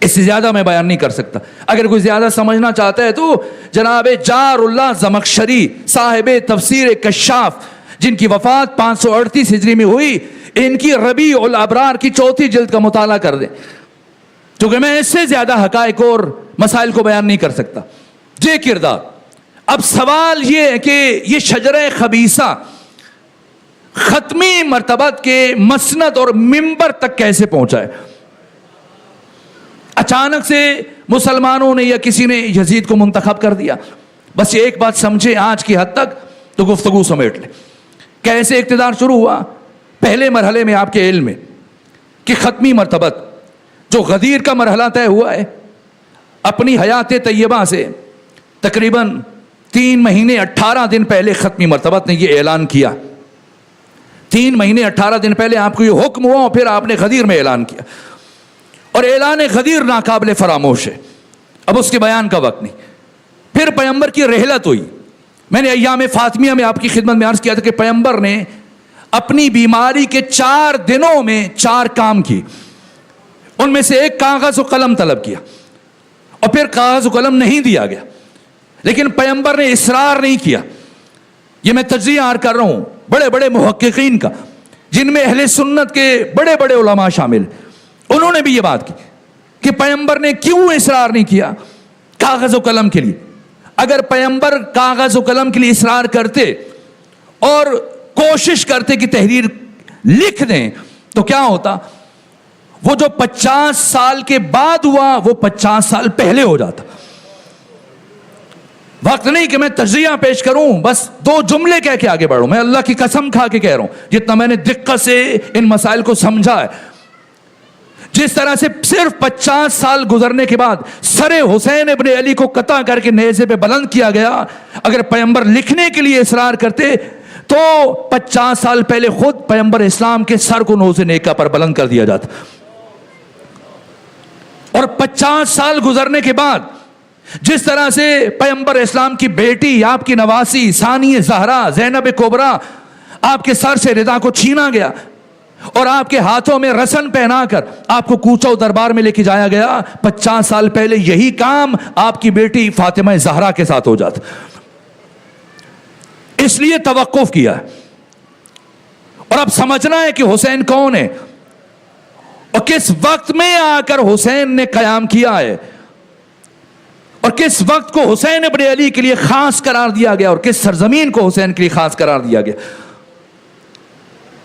اس سے زیادہ میں بیان نہیں کر سکتا۔ اگر کوئی زیادہ سمجھنا چاہتا ہے تو جناب جار اللہ زمخشری صاحب تفسیر کشاف، جن کی وفات 538 ہجری میں ہوئی، ان کی ربیع الابرار کی 4تھی جلد کا مطالعہ کر دیں، کیونکہ میں اس سے زیادہ حقائق اور مسائل کو بیان نہیں کر سکتا۔ یہ کردار۔ اب سوال یہ ہے کہ یہ شجرہ خبیثہ ختمی مرتبت کے مسند اور منبر تک کیسے پہنچا ہے؟ اچانک سے مسلمانوں نے یا کسی نے یزید کو منتخب کر دیا؟ بس یہ ایک بات سمجھے آج کی حد تک تو گفتگو سمیٹ لیں۔ کیسے اقتدار شروع ہوا؟ پہلے مرحلے میں آپ کے علم میں کہ ختمی مرتبت جو غدیر کا مرحلہ طے ہوا ہے، اپنی حیات طیبہ سے تقریباً 3 مہینے 18 دن پہلے ختمی مرتبت نے یہ اعلان کیا۔ 3 مہینے 18 دن پہلے آپ کو یہ حکم ہوا اور پھر آپ نے غدیر میں اعلان کیا۔ اور اعلان غدیر ناقابل فراموش ہے. اب اس کے بیان کا وقت نہیں. پھر پیغمبر کی رحلت ہوئی. میں نے ایام فاطمیہ میں آپ کی خدمت میں عرض کیا تھا کہ پیغمبر نے اپنی بیماری کے 4 دنوں میں 4 کام کیے. ان میں سے ایک کاغذ و قلم طلب کیا, اور پھر کاغذ و قلم نہیں دیا گیا. لیکن پیغمبر نے اصرار نہیں کیا. یہ میں تجزیہ کر رہا ہوں بڑے بڑے محققین کا, جن میں اہل سنت کے بڑے بڑے علماء شامل. انہوں نے بھی یہ بات کی کہ پیغمبر نے کیوں اصرار نہیں کیا کاغذ و قلم کے لیے. اگر پیغمبر کاغذ و قلم کے لیے اصرار کرتے اور کوشش کرتے کہ تحریر لکھ دیں تو کیا ہوتا؟ وہ جو 50 سال کے بعد ہوا وہ 50 سال پہلے ہو جاتا. وقت نہیں کہ میں تجزیہ پیش کروں, بس 2 جملے کہہ کے آگے بڑھوں. میں اللہ کی قسم کھا کے کہہ رہا ہوں, جتنا میں نے دقت سے ان مسائل کو سمجھا ہے, جس طرح سے صرف 50 سال گزرنے کے بعد سر حسین ابن علی کو قطع کر کے نیزے پہ بلند کیا گیا, اگر پیغمبر لکھنے کے لیے اصرار کرتے تو 50 سال پہلے خود پیغمبر اسلام کے سر کو نوز نیکا پر بلند کر دیا جاتا. اور 50 سال گزرنے کے بعد جس طرح سے پیغمبر اسلام کی بیٹی, آپ کی نواسی ثانی زہرا زینب کبریٰ, آپ کے سر سے ردا کو چھینا گیا اور آپ کے ہاتھوں میں رسن پہنا کر آپ کو کوچہ و دربار میں لے کے جایا گیا, 50 سال پہلے یہی کام آپ کی بیٹی فاطمہ زہرا کے ساتھ ہو جاتا. اس لیے توقف کیا ہے. اور اب سمجھنا ہے کہ حسین کون ہے اور کس وقت میں آ کر حسین نے قیام کیا ہے, اور کس وقت کو حسین ابن علی کے لیے خاص قرار دیا گیا, اور کس سرزمین کو حسین کے لیے خاص قرار دیا گیا.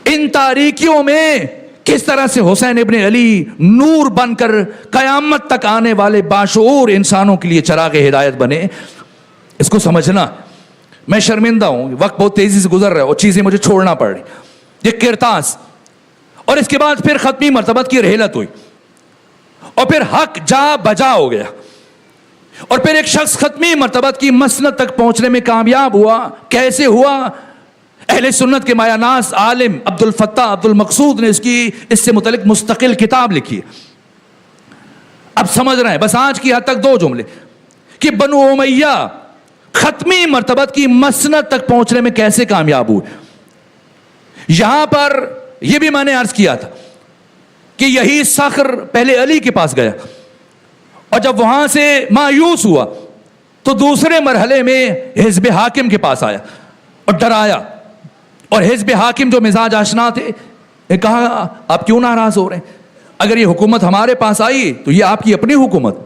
ان تاریکیوں میں کس طرح سے حسین ابن علی نور بن کر قیامت تک آنے والے باشعور انسانوں کے لیے چراغ ہدایت بنے, اس کو سمجھنا. میں شرمندہ ہوں, وقت بہت تیزی سے گزر رہا ہے اور چیزیں مجھے چھوڑنا پڑ رہی. یہ کرتاس, اور اس کے بعد پھر ختمی مرتبت کی رحلت ہوئی, اور پھر حق جا بجا ہو گیا, اور پھر ایک شخص ختمی مرتبت کی مسند تک پہنچنے میں کامیاب ہوا. کیسے ہوا؟ اہل سنت کے مایہ ناز عالم عبد الفتاح عبد المقصود نے اس سے متعلق مستقل کتاب لکھی ہے. اب سمجھ رہے ہیں, بس آج کی حد تک 2 جملے کہ بنو امیہ ختمی مرتبت کی مسند تک پہنچنے میں کیسے کامیاب ہوئے. یہاں پر یہ بھی میں نے عرض کیا تھا کہ یہی صخر پہلے علی کے پاس گیا, اور جب وہاں سے مایوس ہوا تو دوسرے مرحلے میں حزب حاکم کے پاس آیا اور ڈرایا. اور حزب حاکم جو مزاج آشنا تھے, نے کہا آپ کیوں ناراض ہو رہے ہیں؟ اگر یہ حکومت ہمارے پاس آئی تو یہ آپ کی اپنی حکومت.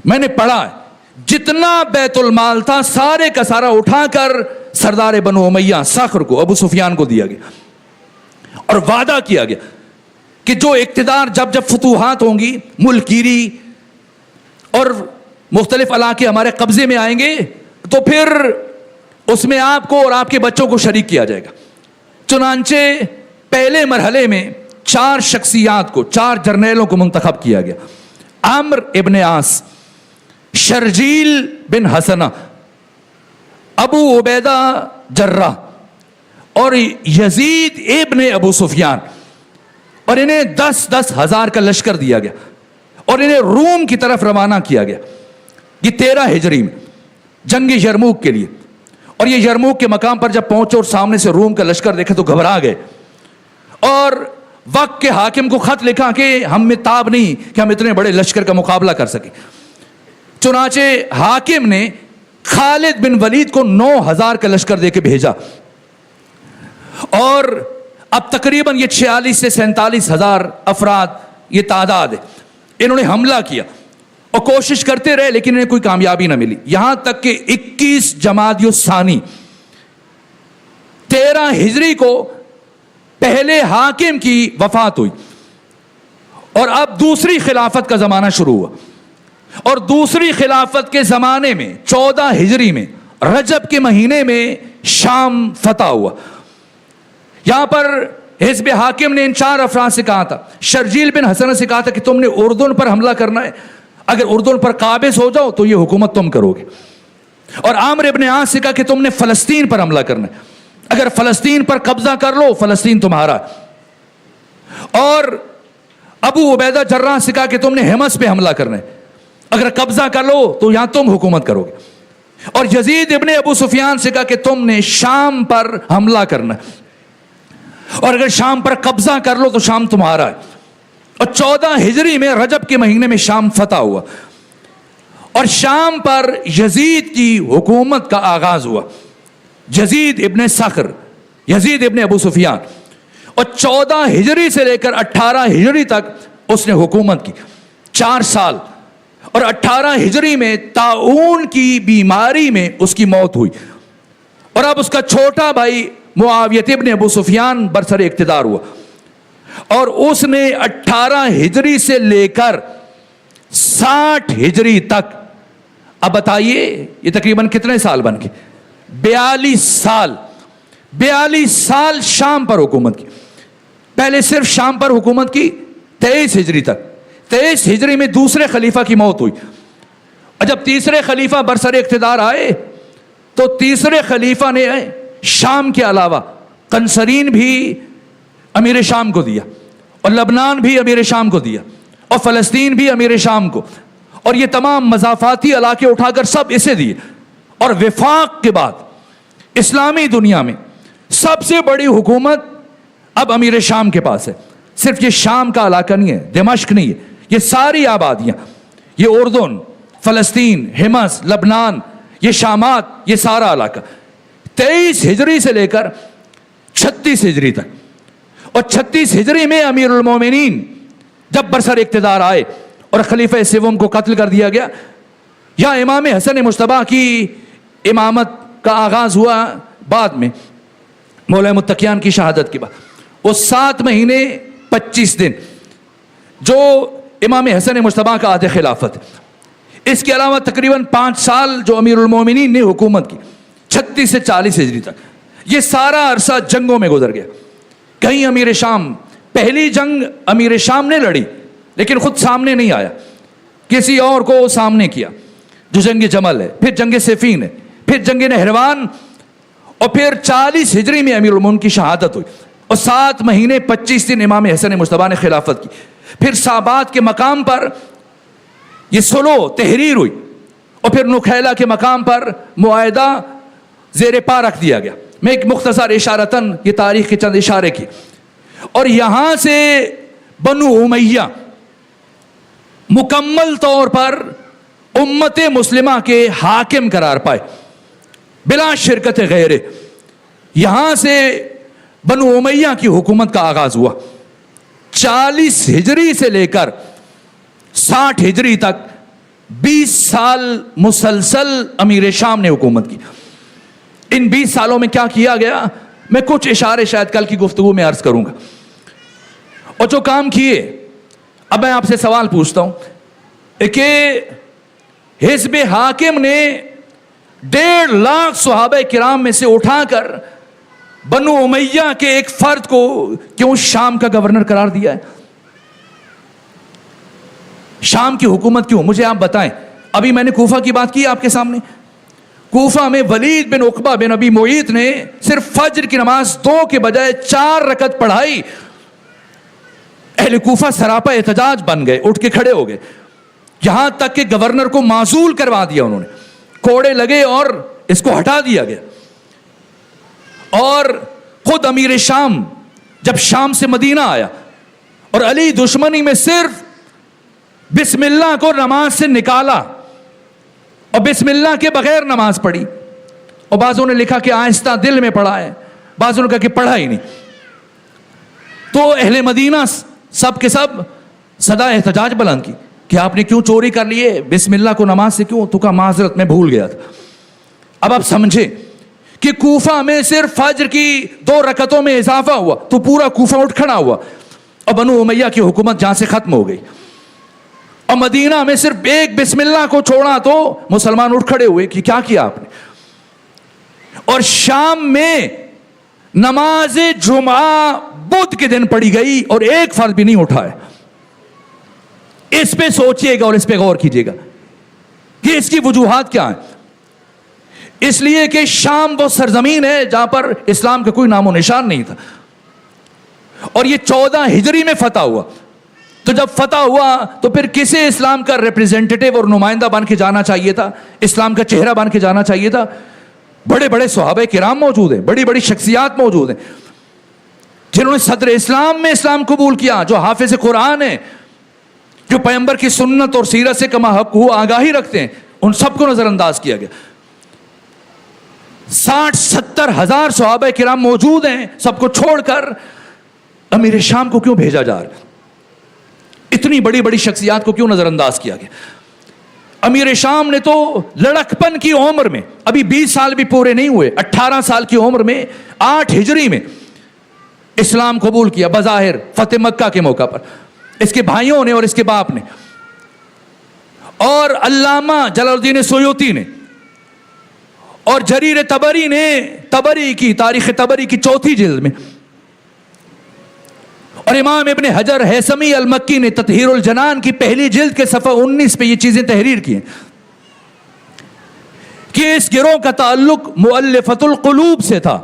میں نے پڑھا ہے جتنا بیت المال تھا سارے کا سارا اٹھا کر سردار بنو امیہ صخر کو, ابو سفیان کو دیا گیا, اور وعدہ کیا گیا کہ جو اقتدار جب جب فتوحات ہوں گی, ملک گیری اور مختلف علاقے ہمارے قبضے میں آئیں گے, تو پھر اس میں آپ کو اور آپ کے بچوں کو شریک کیا جائے گا. چنانچہ پہلے مرحلے میں 4 شخصیات کو, 4 جرنیلوں کو منتخب کیا گیا. عمرو ابن عاص, شرجیل بن حسنہ, ابو عبیدہ جراح اور یزید ابن ابو سفیان. اور انہیں 10 ہزار کا لشکر دیا گیا اور انہیں روم کی طرف روانہ کیا گیا. یہ 13 ہجری میں جنگ یرموک کے لیے. اور یہ یرموک کے مقام پر جب پہنچے اور سامنے سے روم کا لشکر دیکھا تو گھبرا گئے, اور وقت کے حاکم کو خط لکھا کہ ہم میں تاب نہیں کہ ہم اتنے بڑے لشکر کا مقابلہ کر سکیں. چنانچہ حاکم نے خالد بن ولید کو 9,000 کا لشکر دے کے بھیجا, اور اب تقریباً یہ 46 سے 47 ہزار افراد یہ تعداد ہے. انہوں نے حملہ کیا اور کوشش کرتے رہے لیکن انہیں کوئی کامیابی نہ ملی, یہاں تک کہ 21 جمادی الثانی 13 ہجری کو پہلے حاکم کی وفات ہوئی, اور اب دوسری خلافت کا زمانہ شروع ہوا. اور دوسری خلافت کے زمانے میں 14 ہجری میں رجب کے مہینے میں شام فتح ہوا. یہاں پر حزب حاکم نے ان 4 افراد سے کہا تھا, شرجیل بن حسنہ سے کہا تھا کہ تم نے اردن پر حملہ کرنا ہے, اگر اردن پر قابض ہو جاؤ تو یہ حکومت تم کرو گے. اور عامر ابن عاص سے کہا کہ تم نے فلسطین پر حملہ کرنا ہے, اگر فلسطین پر قبضہ کر لو فلسطین تمہارا. اور ابو عبیدہ جراح سے کہا کہ تم نے حمص پہ حملہ کرنا ہے، اگر قبضہ کر لو تو یہاں تم حکومت کرو گے. اور یزید ابن ابو سفیان سے کہا کہ تم نے شام پر حملہ کرنا ہے، اور اگر شام پر قبضہ کر لو تو شام تمہارا ہے. اور 14 ہجری میں رجب کے مہینے میں شام فتح ہوا، اور شام پر یزید کی حکومت کا آغاز ہوا. یزید ابن صخر، یزید ابن ابو سفیان، اور 14 ہجری سے لے کر 18 ہجری تک اس نے حکومت کی، 4 سال. اور 18 ہجری میں طاعون کی بیماری میں اس کی موت ہوئی، اور اب اس کا چھوٹا بھائی معاویہ ابن ابو سفیان برسر اقتدار ہوا، اور اس نے 18 ہجری سے لے کر 60 ہجری تک، اب بتائیے یہ تقریباً کتنے سال بن گئے؟ 42 سال. 42 سال شام پر حکومت کی. پہلے صرف شام پر حکومت کی 23 ہجری تک. 23 ہجری میں دوسرے خلیفہ کی موت ہوئی، اور جب تیسرے خلیفہ برسر اقتدار آئے تو تیسرے خلیفہ نے شام کے علاوہ قنصرین بھی امیر شام کو دیا، اور لبنان بھی امیر شام کو دیا، اور فلسطین بھی امیر شام کو، اور یہ تمام مضافاتی علاقے اٹھا کر سب اسے دیے. اور وفاق کے بعد اسلامی دنیا میں سب سے بڑی حکومت اب امیر شام کے پاس ہے. صرف یہ شام کا علاقہ نہیں ہے، دمشق نہیں ہے، یہ ساری آبادیاں، یہ اردن، فلسطین، حمص، لبنان، یہ شامات، یہ سارا علاقہ 23 ہجری سے لے کر 36 ہجری تک. اور 36 ہجری میں امیر المومنین جب برسر اقتدار آئے اور خلیفہ سوم کو قتل کر دیا گیا، یا امام حسن مجتبی کی امامت کا آغاز ہوا بعد میں مولا متقیان کی شہادت کے بعد. وہ 7 مہینے 25 دن جو امام حسن مجتبی کا عہد خلافت. اس کے علاوہ تقریباً 5 سال جو امیر المومنین نے حکومت کی 36 سے 40 ہجری تک، یہ سارا عرصہ جنگوں میں گزر گیا. کہیں امیر شام، پہلی جنگ امیر شام نے لڑی لیکن خود سامنے نہیں آیا، کسی اور کو سامنے کیا، جو جنگ جمل ہے، پھر جنگ صفین ہے، پھر جنگ نہروان، اور پھر 40 ہجری میں امیر المومنین کی شہادت ہوئی، اور 7 مہینے 25 دن امام حسن مجتبی نے خلافت کی. پھر صابات کے مقام پر یہ سلو تحریر ہوئی، اور پھر نکھیلا کے مقام پر معاہدہ زیر پا رکھ دیا گیا. میں ایک مختصر اشارتاً یہ تاریخ کے چند اشارے کی. اور یہاں سے بنو امیہ مکمل طور پر امت مسلمہ کے حاکم قرار پائے بلا شرکت غیرے. یہاں سے بنو امیہ کی حکومت کا آغاز ہوا. 40 ہجری سے لے کر 60 ہجری تک 20 سال مسلسل امیر شام نے حکومت کی. ان 20 سالوں میں کیا کیا گیا، میں کچھ اشارے شاید کل کی گفتگو میں عرض کروں گا. اور جو کام کیے، اب میں آپ سے سوال پوچھتا ہوں کہ حزب حاکم نے 1.5 لاکھ صحابہ کرام میں سے اٹھا کر بنو امیہ کے ایک فرد کو کیوں شام کا گورنر قرار دیا ہے؟ شام کی حکومت کیوں؟ مجھے آپ بتائیں. ابھی میں نے کوفہ کی بات کی آپ کے سامنے. کوفہ میں ولید بن عقبہ بن ابی معیط نے صرف فجر کی نماز 2 کے بجائے 4 رکعت پڑھائی. اہل کوفہ سراپا احتجاج بن گئے، اٹھ کے کھڑے ہو گئے، یہاں تک کہ گورنر کو معزول کروا دیا انہوں نے. کوڑے لگے اور اس کو ہٹا دیا گیا. اور خود امیر شام جب شام سے مدینہ آیا اور علی دشمنی میں صرف بسم اللہ کو نماز سے نکالا اور بسم اللہ کے بغیر نماز پڑھی، اور بعضوں نے لکھا کہ آہستہ دل میں پڑھا ہے، بعضوں نے کہا کہ پڑھا ہی نہیں، تو اہل مدینہ سب کے سب صدا احتجاج بلند کی کہ آپ نے کیوں چوری کر لیے، بسم اللہ کو نماز سے کیوں؟ تو کہا معذرت میں بھول گیا تھا. اب آپ سمجھے کہ کوفہ میں صرف فجر کی 2 رکعتوں میں اضافہ ہوا تو پورا کوفہ اٹھ کھڑا ہوا اور بنو امیہ کی حکومت جہاں سے ختم ہو گئی. اور مدینہ میں صرف ایک بسم اللہ کو چھوڑا تو مسلمان اٹھ کھڑے ہوئے کہ کیا کیا آپ نے. اور شام میں نماز جمعہ بدھ کے دن پڑھی گئی اور ایک فرد بھی نہیں اٹھا ہے. اس پہ سوچئے گا اور اس پہ غور کیجئے گا کہ اس کی وجوہات کیا ہیں. اس لیے کہ شام وہ سرزمین ہے جہاں پر اسلام کا کوئی نام و نشان نہیں تھا، اور یہ 14 ہجری میں فتح ہوا. تو جب فتح ہوا تو پھر کسے اسلام کا ریپریزنٹیٹیو اور نمائندہ بن کے جانا چاہیے تھا, اسلام کا چہرہ بن کے جانا چاہیے تھا؟ بڑے بڑے صحابہ کرام موجود ہیں, بڑی بڑی شخصیات موجود ہیں جنہوں نے صدر اسلام میں اسلام قبول کیا, جو حافظ قرآن ہیں, جو پیغمبر کی سنت اور سیرت سے کما حق ہوا آگاہی رکھتے ہیں, ان سب کو نظر انداز کیا گیا. 60-70 ہزار صحابہ کرام موجود ہیں, سب کو چھوڑ کر امیر شام کو کیوں بھیجا جا رہا ہے؟ اتنی بڑی بڑی شخصیات کو کیوں نظر انداز کیا گیا؟ امیر شام نے تو لڑکپن کی عمر میں, ابھی 20 سال بھی پورے نہیں ہوئے, 18 سال کی عمر میں 8 ہجری میں اسلام قبول کیا, بظاہر فتح مکہ کے موقع پر. اس کے بھائیوں نے اور اس کے باپ نے, اور علامہ جلال الدین سیوطی نے اور جریر طبری نے طبری کی تاریخ طبری کی 4تھی جلد میں, اور امام ابن حجر ہیثمی المکی نے تطہیر الجنان کی 1 جلد کے صفحہ 19 پہ یہ چیزیں تحریر کی ہیں کہ اس گروہ کا تعلق مؤلفۃ القلوب سے تھا.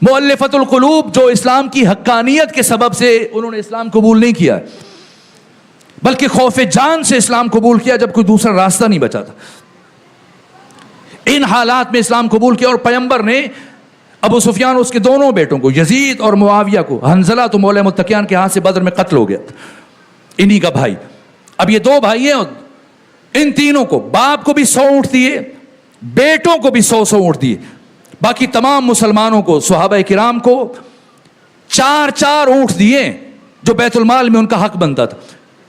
مؤلفۃ القلوب جو اسلام کی حقانیت کے سبب سے انہوں نے اسلام قبول نہیں کیا, بلکہ خوف جان سے اسلام قبول کیا جب کوئی دوسرا راستہ نہیں بچا تھا. ان حالات میں اسلام قبول کیا, اور پیغمبر نے ابو سفیان اور اس کے دونوں بیٹوں کو, یزید اور معاویہ کو, حنظلہ تو مولا متقیان کے ہاتھ سے بدر میں قتل ہو گیا, انہی کا بھائی. اب یہ 2 بھائی ہیں, ان تینوں کو, باپ کو بھی 100 اونٹ دیے, بیٹوں کو بھی 100 اونٹ دیے, باقی تمام مسلمانوں کو, صحابہ کرام کو 4 اونٹ دیے جو بیت المال میں ان کا حق بنتا تھا.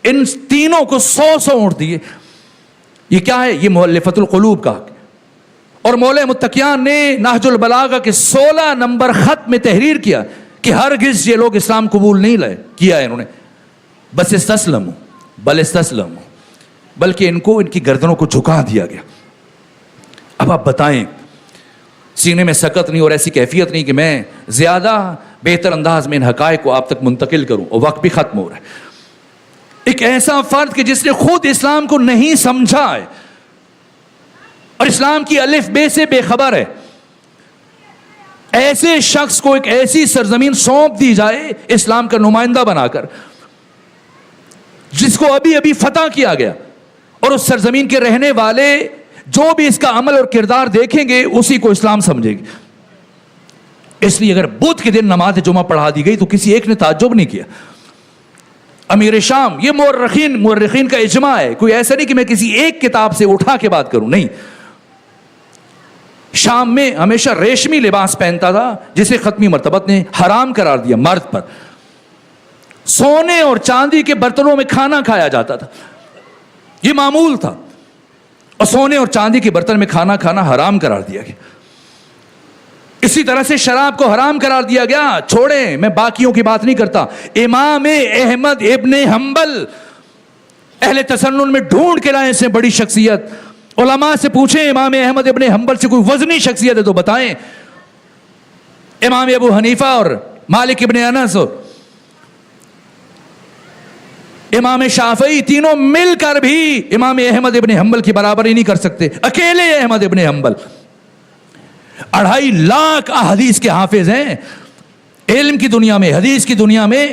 ان تینوں کو 100 اونٹ دیے. یہ کیا ہے؟ یہ مؤلفۃ القلوب کا حق. اور مولا متقیان نے نہج البلاغہ کے 16 نمبر خط میں تحریر کیا کہ ہرگز یہ لوگ اسلام قبول نہیں لائے کیا ہے انہوں نے, بس استسلموا بل استسلموا, بلکہ ان کو ان کی گردنوں کو جھکا دیا گیا. اب آپ بتائیں, سینے میں سکت نہیں اور ایسی کیفیت نہیں کہ میں زیادہ بہتر انداز میں ان حقائق کو آپ تک منتقل کروں, اور وقت بھی ختم ہو رہا ہے. ایک ایسا فرد کہ جس نے خود اسلام کو نہیں سمجھا ہے اور اسلام کی الف بے سے بے خبر ہے, ایسے شخص کو ایک ایسی سرزمین سونپ دی جائے اسلام کا نمائندہ بنا کر, جس کو ابھی ابھی فتح کیا گیا, اور اس سرزمین کے رہنے والے جو بھی اس کا عمل اور کردار دیکھیں گے اسی کو اسلام سمجھے گے. اس لیے اگر بدھ کے دن نماز جمعہ پڑھا دی گئی تو کسی ایک نے تعجب نہیں کیا. امیر شام, یہ مورخین کا اجماع ہے, کوئی ایسا نہیں کہ میں کسی ایک کتاب سے اٹھا کے بات کروں, نہیں. شام میں ہمیشہ ریشمی لباس پہنتا تھا جسے ختمی مرتبت نے حرام قرار دیا مرد پر. سونے اور چاندی کے برتنوں میں کھانا کھایا جاتا تھا, یہ معمول تھا, اور سونے اور چاندی کے برتن میں کھانا کھانا حرام قرار دیا گیا. اسی طرح سے شراب کو حرام قرار دیا گیا. چھوڑیں, میں باقیوں کی بات نہیں کرتا. امام احمد ابن حنبل, اہل تسنن میں ڈھونڈ کے لائے سے بڑی شخصیت, علماء سے پوچھیں امام احمد ابن حنبل سے کوئی وزنی شخصیت ہے تو بتائیں. امام ابو حنیفہ اور مالک ابن انس اور امام شافعی تینوں مل کر بھی امام احمد ابن حنبل کی برابری نہیں کر سکتے. اکیلے احمد ابن حنبل 2.5 لاکھ احادیث کے حافظ ہیں. علم کی دنیا میں, حدیث کی دنیا میں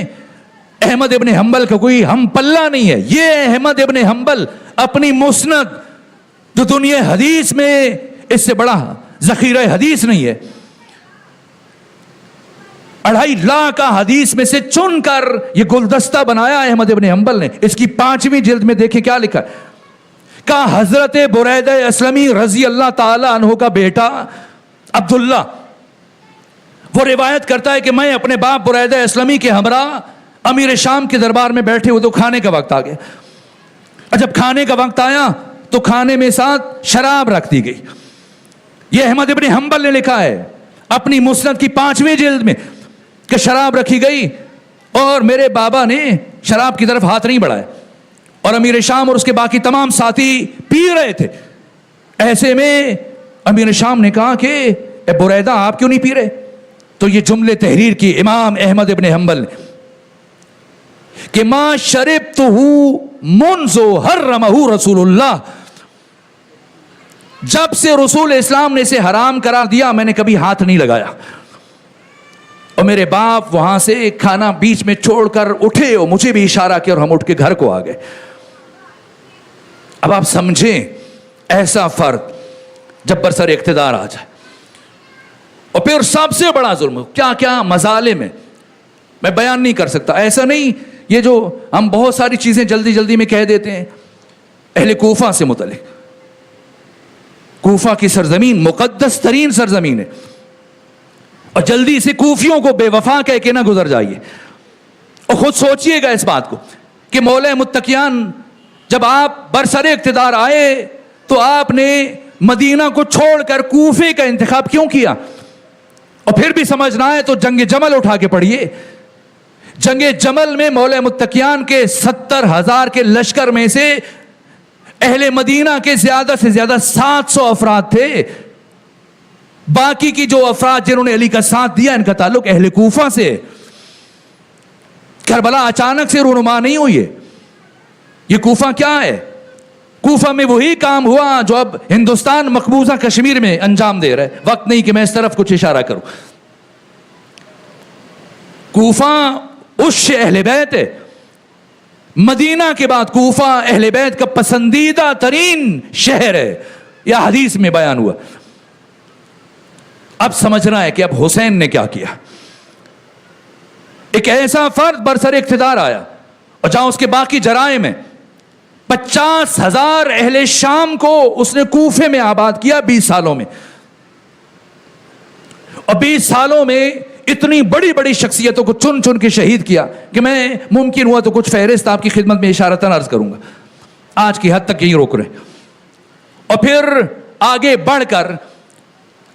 احمد ابن حنبل کا کوئی ہم پلہ نہیں ہے. یہ احمد ابن حنبل اپنی مسند جو دنیا حدیث میں اس سے بڑا ذخیرہ حدیث نہیں ہے, 2.5 لاکھ حدیث میں سے چن کر یہ گلدستہ بنایا احمد ابن حنبل نے. اس کی 5ویں جلد میں دیکھیں کیا لکھا ہے. کہا حضرت بریدہ اسلمی رضی اللہ تعالی عنہ کا بیٹا عبداللہ, وہ روایت کرتا ہے کہ میں اپنے باپ بریدہ اسلمی کے ہمراہ امیر شام کے دربار میں بیٹھے ہوئے تو کھانے کا وقت آ گیا. اور جب کھانے کا وقت آیا تو کھانے میں ساتھ شراب رکھ دی گئی. یہ احمد ابن حنبل نے لکھا ہے اپنی مسند کی 5ویں جلد میں کہ شراب رکھی گئی اور میرے بابا نے شراب کی طرف ہاتھ نہیں بڑھایا, اور امیر شام اور اس کے باقی تمام ساتھی پی رہے تھے. ایسے میں امیر شام نے کہا کہ اے بریدہ آپ کیوں نہیں پی رہے؟ تو یہ جملے تحریر کی امام احمد ابن حنبل نے کہ ما شربتہ منذ حرمہ رسول اللہ, جب سے رسول اسلام نے اسے حرام قرار دیا میں نے کبھی ہاتھ نہیں لگایا. اور میرے باپ وہاں سے کھانا بیچ میں چھوڑ کر اٹھے اور مجھے بھی اشارہ کیا اور ہم اٹھ کے گھر کو آ گئے. اب آپ سمجھیں ایسا فرد جب برسر اقتدار آ جائے. اور پھر سب سے بڑا ظلم کیا کیا مظالم ہے میں بیان نہیں کر سکتا. ایسا نہیں یہ جو ہم بہت ساری چیزیں جلدی جلدی میں کہہ دیتے ہیں اہل کوفہ سے متعلق. کوفہ کی سرزمین مقدس ترین سرزمین ہے اور جلدی سے کوفیوں کو بے وفا کہہ کے نہ گزر جائیے. اور خود سوچئے گا اس بات کو کہ مولا متقیان جب آپ برسر اقتدار آئے تو آپ نے مدینہ کو چھوڑ کر کوفے کا انتخاب کیوں کیا؟ اور پھر بھی سمجھنا ہے تو جنگ جمل اٹھا کے پڑھیے. جنگ جمل میں مولا متقیان کے 70,000 کے لشکر میں سے اہل مدینہ کے زیادہ سے زیادہ 700 افراد تھے. باقی کی جو افراد جنہوں نے علی کا ساتھ دیا ان کا تعلق اہل کوفہ سے. کربلا اچانک سے رونما نہیں ہوئی ہے. یہ کوفہ کیا ہے؟ کوفہ میں وہی کام ہوا جو اب ہندوستان مقبوضہ کشمیر میں انجام دے رہا ہے. وقت نہیں کہ میں اس طرف کچھ اشارہ کروں. کوفہ اس اہل بیت ہے. مدینہ کے بعد کوفہ اہل بیت کا پسندیدہ ترین شہر ہے. یہ حدیث میں بیان ہوا. اب سمجھنا ہے کہ اب حسین نے کیا کیا. ایک ایسا فرد برسر اقتدار آیا اور جہاں اس کے باقی جرائم ہیں 50,000 اہل شام کو اس نے کوفے میں آباد کیا 20 سالوں میں. اور 20 سالوں میں اتنی بڑی بڑی شخصیتوں کو چن چن کے شہید کیا کہ میں ممکن ہوا تو کچھ فہرست آپ کی خدمت میں اشارتاً عرض کروں گا. آج کی حد تک یہی روک رہے. اور پھر آگے بڑھ کر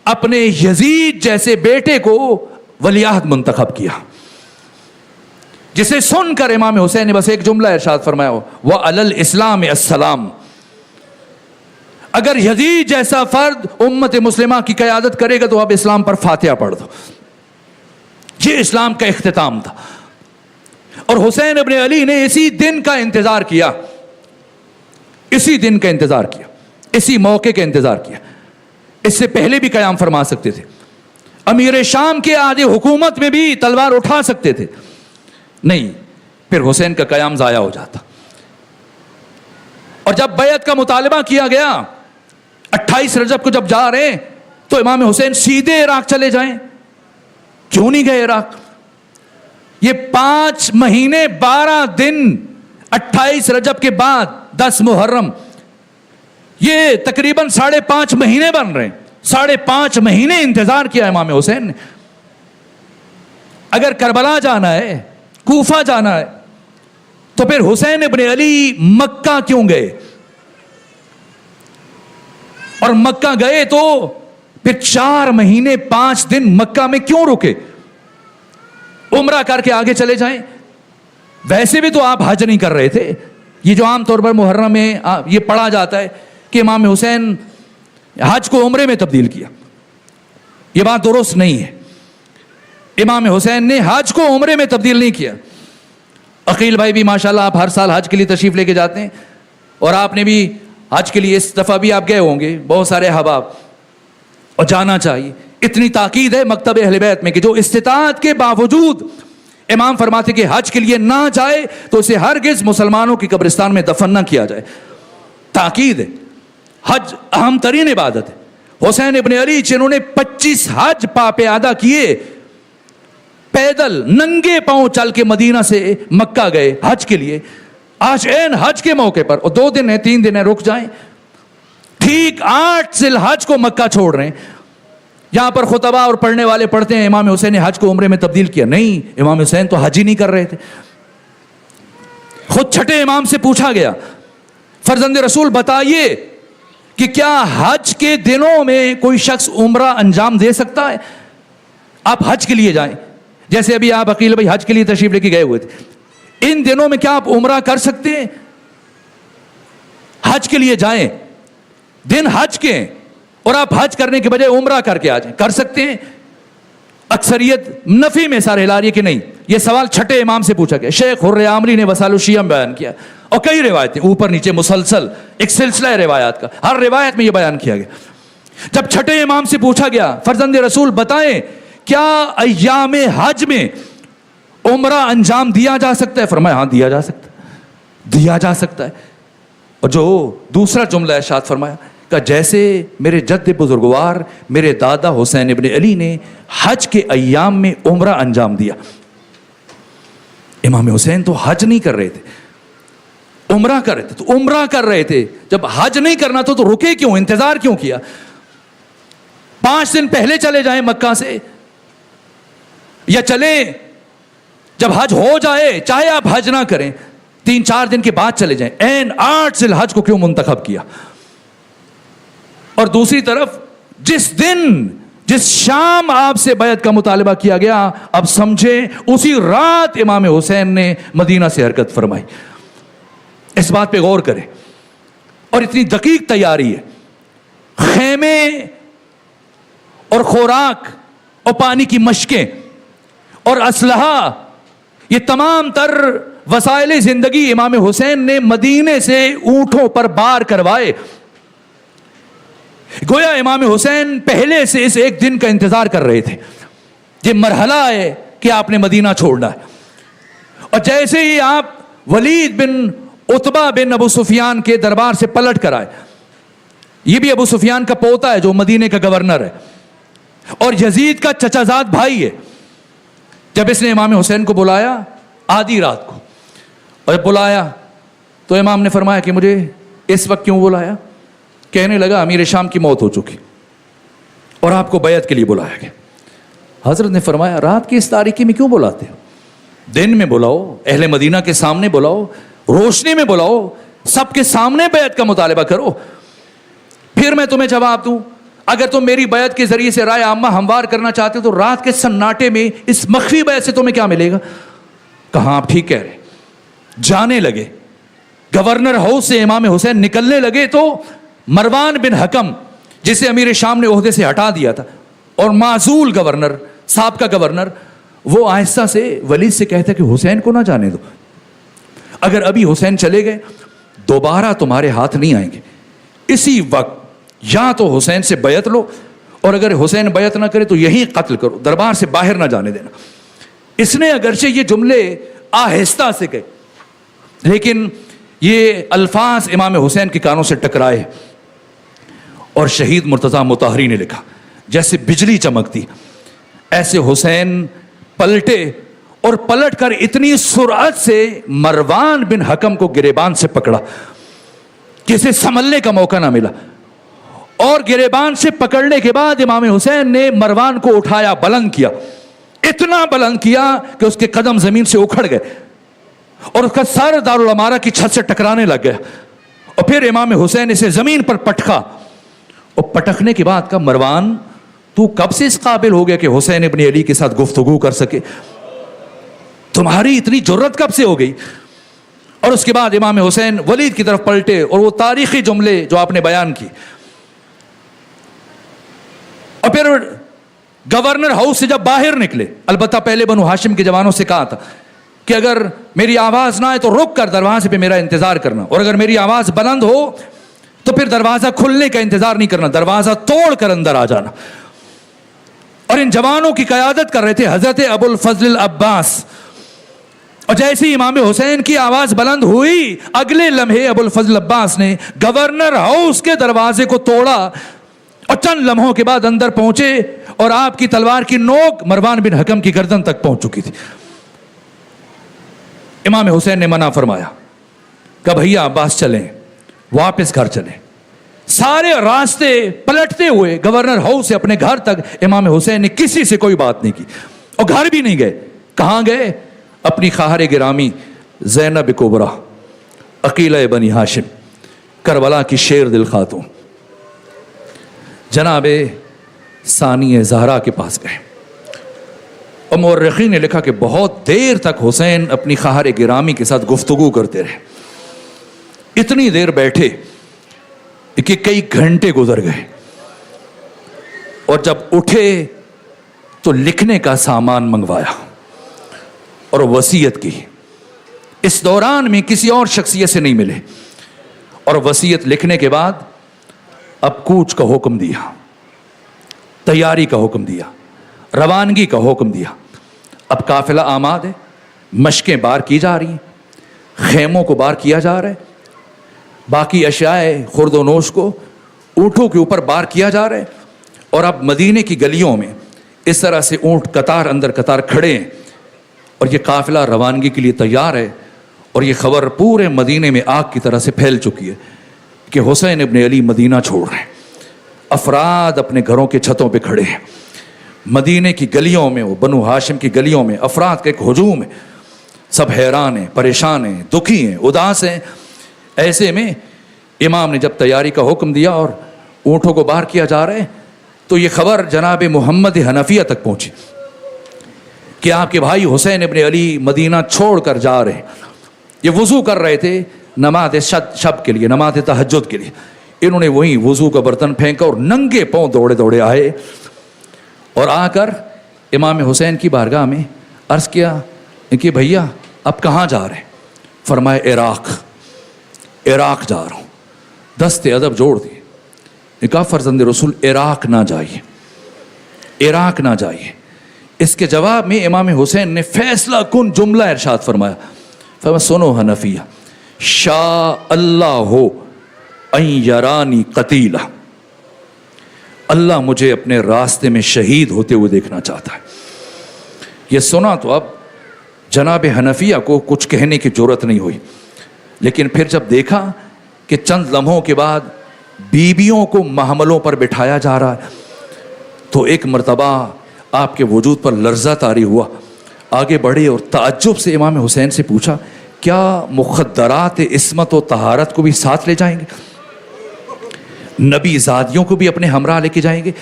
اپنے یزید جیسے بیٹے کو ولی عہد منتخب کیا جسے سن کر امام حسین نے بس ایک جملہ ارشاد فرمایا وَعَلَى الْإِسْلَامِ السَّلَامُ. اگر یزید جیسا فرد امت مسلمہ کی قیادت کرے گا تو اب اسلام پر فاتحہ پڑھ دو. یہ اسلام کا اختتام تھا. اور حسین ابن علی نے اسی دن کا انتظار کیا, اسی دن کا انتظار کیا, اسی موقع کا انتظار کیا. اس سے پہلے بھی قیام فرما سکتے تھے. امیر شام کے آدھے حکومت میں بھی تلوار اٹھا سکتے تھے. نہیں, پھر حسین کا قیام ضائع ہو جاتا. اور جب بیعت کا مطالبہ کیا گیا 28 رجب کو جب جا رہے ہیں تو امام حسین سیدھے عراق چلے جائیں. کیوں نہیں گئے عراق؟ یہ 5 مہینے 12 دن 28 رجب کے بعد 10 محرم, یہ تقریباً 5.5 مہینے بن رہے ہیں. 5.5 مہینے انتظار کیا امام حسین نے. اگر کربلا جانا ہے, کوفہ جانا ہے, تو پھر حسین ابن علی مکہ کیوں گئے؟ اور مکہ گئے تو پھر 4 مہینے 5 دن مکہ میں کیوں رکے؟ عمرہ کر کے آگے چلے جائیں. ویسے بھی تو آپ حج نہیں کر رہے تھے. یہ جو عام طور پر محرم میں یہ پڑھا جاتا ہے کہ امام حسین حج کو عمرے میں تبدیل کیا, یہ بات درست نہیں ہے. امام حسین نے حج کو عمرے میں تبدیل نہیں کیا. عقیل بھائی بھی ماشاءاللہ آپ ہر سال حج کے لیے تشریف لے کے جاتے ہیں, اور آپ نے بھی حج کے لیے اس دفعہ بھی آپ گئے ہوں گے, بہت سارے احباب, اور جانا چاہیے. اتنی تاکید ہے مکتب اہل بیت میں کہ جو استطاعت کے باوجود امام فرماتے کہ حج کے لیے نہ جائے تو اسے ہرگز مسلمانوں کی قبرستان میں دفن نہ کیا جائے. تاکید ہے. حج اہم ترین عبادت ہے. حسین ابن علی جنہوں نے 25 حج پا پیادہ کیے, پیدل ننگے پاؤں چل کے مدینہ سے مکہ گئے حج کے لیے, آج این حج کے موقع پر, اور 2 دن ہے 3 دن ہے رک جائیں, ٹھیک 8 ذی الحج کو مکہ چھوڑ رہے ہیں. یہاں پر خطبہ اور پڑھنے والے پڑھتے ہیں امام حسین نے حج کو عمرے میں تبدیل کیا. نہیں, امام حسین تو حج ہی نہیں کر رہے تھے. خود چھٹے امام سے پوچھا گیا فرزند رسول بتائیے کہ کیا حج کے دنوں میں کوئی شخص عمرہ انجام دے سکتا ہے؟ آپ حج کے لیے جائیں, جیسے ابھی آپ عقیل بھائی حج کے لیے تشریف لے کے گئے ہوئے تھے, ان دنوں میں کیا آپ عمرہ کر سکتے ہیں؟ حج کے لیے جائیں, دن حج کے, اور آپ حج کرنے کے بجائے عمرہ کر کے آ جائیں. کر سکتے ہیں؟ اکثریت نفی میں سارے لا رہی ہے کہ نہیں. یہ سوال چھٹے امام سے پوچھا گیا. شیخ حر عامری نے وسائل الشیعہ بیان کیا, اور کئی روایتیں اوپر نیچے مسلسل ایک سلسلہ ہے روایات کا, ہر روایت میں یہ بیان کیا گیا. جب چھٹے امام سے پوچھا گیا فرزند رسول بتائیں کیا ایام حج میں عمرہ انجام دیا جا سکتا ہے؟ فرمایا ہاں دیا جا سکتا ہے، دیا جا سکتا ہے۔ اور جو دوسرا جملہ ارشاد فرمایا کہ جیسے میرے جد بزرگوار میرے دادا حسین ابن علی نے حج کے ایام میں عمرہ انجام دیا۔ امام حسین تو حج نہیں کر رہے تھے، عمرہ کر رہے تھے، تو عمرہ کر رہے تھے، جب حج نہیں کرنا تو رکے کیوں، انتظار کیوں کیا؟ 5 دن پہلے چلے جائیں مکہ سے، یا چلیں جب حج ہو جائے، چاہے آپ حج نہ کریں 3-4 دن کے بعد چلے جائیں۔ این 8 ذی الحج کو کیوں منتخب کیا؟ اور دوسری طرف جس شام آپ سے بیعت کا مطالبہ کیا گیا، اب سمجھیں اسی رات امام حسین نے مدینہ سے حرکت فرمائی۔ اس بات پہ غور کریں، اور اتنی دقیق تیاری ہے، خیمے اور خوراک اور پانی کی مشکیں اور اسلحہ، یہ تمام تر وسائل زندگی امام حسین نے مدینے سے اونٹوں پر بار کروائے۔ گویا امام حسین پہلے سے اس ایک دن کا انتظار کر رہے تھے، یہ مرحلہ ہے کہ آپ نے مدینہ چھوڑنا ہے۔ اور جیسے ہی آپ ولید بن عتبہ بن ابو سفیان کے دربار سے پلٹ کر آئے، یہ بھی ابو سفیان کا پوتا ہے جو مدینے کا گورنر ہے اور یزید کا چچا زاد بھائی ہے، جب اس نے امام حسین کو بلایا آدھی رات کو، اور جب بلایا تو امام نے فرمایا کہ مجھے اس وقت کیوں بلایا؟ کہنے لگا امیر شام کی موت ہو چکی اور آپ کو بیعت کے لیے بلایا گیا۔ حضرت نے فرمایا رات کی اس تاریکی میں کیوں بلاتے ہو؟ دن میں بلاؤ، اہل مدینہ کے سامنے بلاؤ، روشنی میں بلاؤ، سب کے سامنے بیعت کا مطالبہ کرو، پھر میں تمہیں جواب دوں۔ اگر تم میری بیعت کے ذریعے سے رائے عامہ ہموار کرنا چاہتے ہو تو رات کے سناٹے میں اس مخفی بیعت سے تمہیں کیا ملے گا؟ کہاں آپ ٹھیک کہہ رہے۔ جانے لگے، گورنر ہاؤس سے امام حسین نکلنے لگے تو مروان بن حکم، جسے امیر شام نے عہدے سے ہٹا دیا تھا اور معزول گورنر، سابقہ گورنر، وہ آہستہ سے ولید سے کہتا کہ حسین کو نہ جانے دو، اگر ابھی حسین چلے گئے دوبارہ تمہارے ہاتھ نہیں آئیں گے، اسی وقت یا تو حسین سے بیعت لو، اور اگر حسین بیعت نہ کرے تو یہی قتل کرو، دربار سے باہر نہ جانے دینا۔ اس نے اگرچہ یہ جملے آہستہ سے کہے، لیکن یہ الفاظ امام حسین کے کانوں سے ٹکرائے، اور شہید مرتضیٰ مطہری نے لکھا جیسے بجلی چمکتی ایسے حسین پلٹے، اور پلٹ کر اتنی سرعت سے مروان بن حکم کو گریبان سے پکڑا کہ اسے سنبھلنے کا موقع نہ ملا، اور گریبان سے پکڑنے کے بعد امام حسین نے مروان کو اٹھایا، بلند کیا، اتنا بلند کیا کہ اس کے قدم زمین سے اکھڑ گئے اور اس کا سر دارالعمارہ کی چھت سے ٹکرانے لگ گیا، اور پھر امام حسین اسے زمین پر پٹکا، اور پٹکنے کے بعد کہا مروان تو کب سے اس قابل ہو گیا کہ حسین ابن علی کے ساتھ گفتگو کر سکے؟ تمہاری اتنی جرت کب سے ہو گئی؟ اور اس کے بعد امام حسین ولید کی طرف پلٹے اور وہ تاریخی جملے جو آپ نے بیان کی، اور پھر گورنر ہاؤس سے جب باہر نکلے، البتہ پہلے بنو ہاشم کے جوانوں سے کہا تھا کہ اگر میری آواز نہ آئے تو رک کر دروازے پہ میرا انتظار کرنا، اور اگر میری آواز بلند ہو تو پھر دروازہ کھلنے کا انتظار نہیں کرنا، دروازہ توڑ کر اندر آ جانا۔ اور ان جوانوں کی قیادت کر رہے تھے حضرت ابو الفضل العباس، اور جیسے ہی امام حسین کی آواز بلند ہوئی اگلے لمحے ابو الفضل العباس نے گورنر ہاؤس کے دروازے کو توڑا، اور چند لمحوں کے بعد اندر پہنچے، اور آپ کی تلوار کی نوک مروان بن حکم کی گردن تک پہنچ چکی تھی۔ امام حسین نے منع فرمایا کہ بھیا عباس چلیں، واپس گھر چلیں۔ سارے راستے پلٹتے ہوئے گورنر ہاؤس سے اپنے گھر تک امام حسین نے کسی سے کوئی بات نہیں کی، اور گھر بھی نہیں گئے۔ کہاں گئے؟ اپنی خواہر گرامی زینب کبریٰ عقیلہ بنی ہاشم، کربلا کی شیر دل خاتون، جناب ثانی زہرا کے پاس گئے، اور مورخین نے لکھا کہ بہت دیر تک حسین اپنی خواہر گرامی کے ساتھ گفتگو کرتے رہے، اتنی دیر بیٹھے کہ کئی گھنٹے گزر گئے، اور جب اٹھے تو لکھنے کا سامان منگوایا اور وصیت کی۔ اس دوران میں کسی اور شخصیت سے نہیں ملے، اور وصیت لکھنے کے بعد اب کوچ کا حکم دیا، تیاری کا حکم دیا، روانگی کا حکم دیا. اب قافلہ آماد ہے, مشقیں بار کی جا رہی ہیں, خیموں کو بار کیا جا رہا ہے, باقی اشیاء خورد و نوش کو اونٹوں کے اوپر بار کیا جا رہا ہے. اور اب مدینے کی گلیوں میں اس طرح سے اونٹ قطار اندر قطار کھڑے ہیں اور یہ قافلہ روانگی کے لیے تیار ہے. اور یہ خبر پورے مدینے میں آگ کی طرح سے پھیل چکی ہے کہ حسین ابن علی مدینہ چھوڑ رہے ہیں. افراد اپنے گھروں کے چھتوں پہ کھڑے ہیں. مدینے کی گلیوں میں, وہ بنو ہاشم کی گلیوں میں افراد کا ایک ہجوم ہے. سب حیران ہیں, پریشان ہیں, دکھی ہیں, اداس ہیں. ایسے میں امام نے جب تیاری کا حکم دیا اور اونٹوں کو باہر کیا جا رہا ہے تو یہ خبر جناب محمد حنفیہ تک پہنچی کہ آپ کے بھائی حسین ابن علی مدینہ چھوڑ کر جا رہے ہیں. یہ وضو کر رہے تھے نماز شب کے لیے, نماز تہجد کے لیے. انہوں نے وہیں وضو کا برتن پھینکا اور ننگے پاؤں دوڑے دوڑے آئے اور آ کر امام حسین کی بارگاہ میں عرض کیا کہ بھیا اب کہاں جا رہے ہیں؟ فرمایا عراق جا رہا ہوں. دست ادب جوڑ دیے. نے کہا فرزند رسول عراق نہ جائیے, عراق نہ جائیے. اس کے جواب میں امام حسین نے فیصلہ کن جملہ ارشاد فرمایا. فرمایا سنو حنفیہ, شاء اللہ ہو ان یرانی قتیلا, اللہ مجھے اپنے راستے میں شہید ہوتے ہوئے دیکھنا چاہتا ہے. یہ سنا تو اب جناب حنفیہ کو کچھ کہنے کی جرت نہیں ہوئی. لیکن پھر جب دیکھا کہ چند لمحوں کے بعد بیویوں کو محملوں پر بٹھایا جا رہا ہے تو ایک مرتبہ آپ کے وجود پر لرزہ طاری ہوا. آگے بڑھے اور تعجب سے امام حسین سے پوچھا کیا مخدرات عصمت و طہارت کو بھی ساتھ لے جائیں گے؟ نبی زادیوں کو بھی اپنے ہمراہ لے کے جائیں گے؟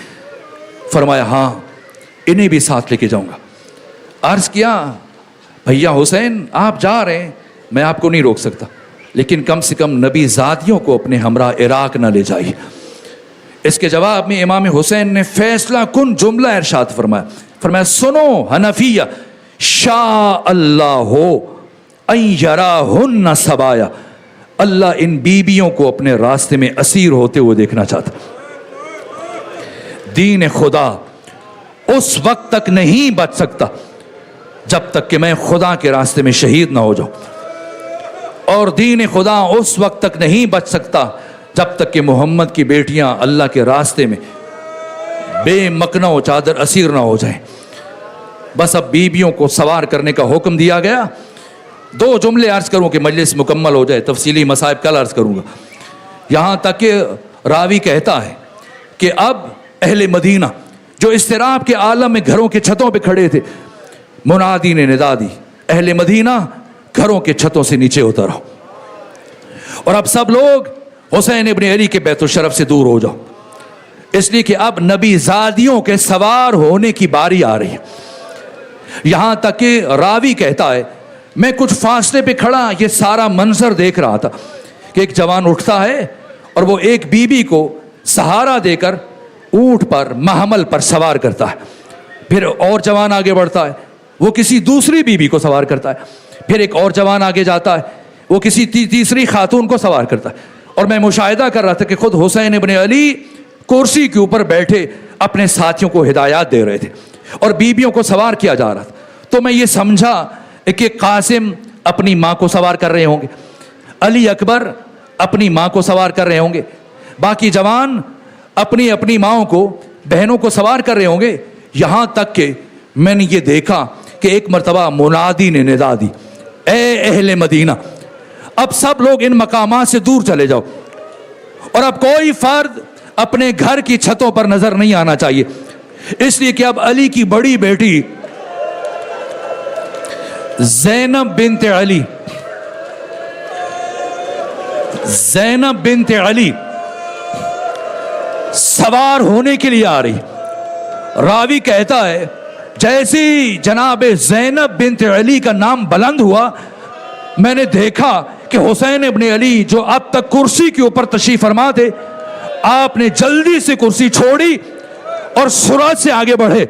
فرمایا ہاں انہیں بھی ساتھ لے کے جاؤں گا. عرض کیا بھیا حسین آپ جا رہے ہیں, میں آپ کو نہیں روک سکتا, لیکن کم سے کم نبی زادیوں کو اپنے ہمراہ عراق نہ لے جائیے. اس کے جواب میں امام حسین نے فیصلہ کن جملہ ارشاد فرمایا. فرمایا سنو حنفیہ, شاء اللہ ہو ان یراہن سبایا, اللہ ان بیبیوں کو اپنے راستے میں اسیر ہوتے ہوئے دیکھنا چاہتا. دین خدا اس وقت تک نہیں بچ سکتا جب تک کہ میں خدا کے راستے میں شہید نہ ہو جاؤں, اور دین خدا اس وقت تک نہیں بچ سکتا جب تک کہ محمد کی بیٹیاں اللہ کے راستے میں بے مکنہ و چادر اسیر نہ ہو جائیں. بس اب بیبیوں کو سوار کرنے کا حکم دیا گیا. 2 جملے عرض کروں کہ مجلس مکمل ہو جائے, تفصیلی مصائب کل عرض کروں گا. یہاں تک کہ راوی کہتا ہے کہ اب اہل مدینہ جو اضطراب کے عالم میں گھروں کے چھتوں پہ کھڑے تھے, منادی نے ندا دی اہل مدینہ گھروں کے چھتوں سے نیچے اتر آؤ, اور اب سب لوگ حسین ابن علی کے بیت الشرف سے دور ہو جاؤ, اس لیے کہ اب نبی زادیوں کے سوار ہونے کی باری آ رہی ہے. یہاں تک کہ راوی کہتا ہے میں کچھ فاصلے پہ کھڑا یہ سارا منظر دیکھ رہا تھا کہ ایک جوان اٹھتا ہے اور وہ ایک بیوی کو سہارا دے کر اونٹ پر محمل پر سوار کرتا ہے. پھر اور جوان آگے بڑھتا ہے, وہ کسی دوسری بیوی کو سوار کرتا ہے. پھر ایک اور جوان آگے جاتا ہے, وہ کسی تیسری خاتون کو سوار کرتا ہے. اور میں مشاہدہ کر رہا تھا کہ خود حسین ابن علی کرسی کے اوپر بیٹھے اپنے ساتھیوں کو ہدایات دے رہے تھے اور بیویوں کو سوار کیا جا رہا تھا. تو میں یہ سمجھا کہ قاسم اپنی ماں کو سوار کر رہے ہوں گے, علی اکبر اپنی ماں کو سوار کر رہے ہوں گے, باقی جوان اپنی اپنی ماؤں کو بہنوں کو سوار کر رہے ہوں گے. یہاں تک کہ میں نے یہ دیکھا کہ ایک مرتبہ منادی نے ندا دی اے اہل مدینہ, اب سب لوگ ان مقامات سے دور چلے جاؤ, اور اب کوئی فرد اپنے گھر کی چھتوں پر نظر نہیں آنا چاہیے, اس لیے کہ اب علی کی بڑی بیٹی زینب بنت علی سوار ہونے کے لیے آ رہی. راوی کہتا ہے جیسی جناب زینب بنت علی کا نام بلند ہوا, میں نے دیکھا کہ حسین ابن علی جو اب تک کرسی کے اوپر تشریف فرما تھے, آپ نے جلدی سے کرسی چھوڑی اور سرعت سے آگے بڑھے,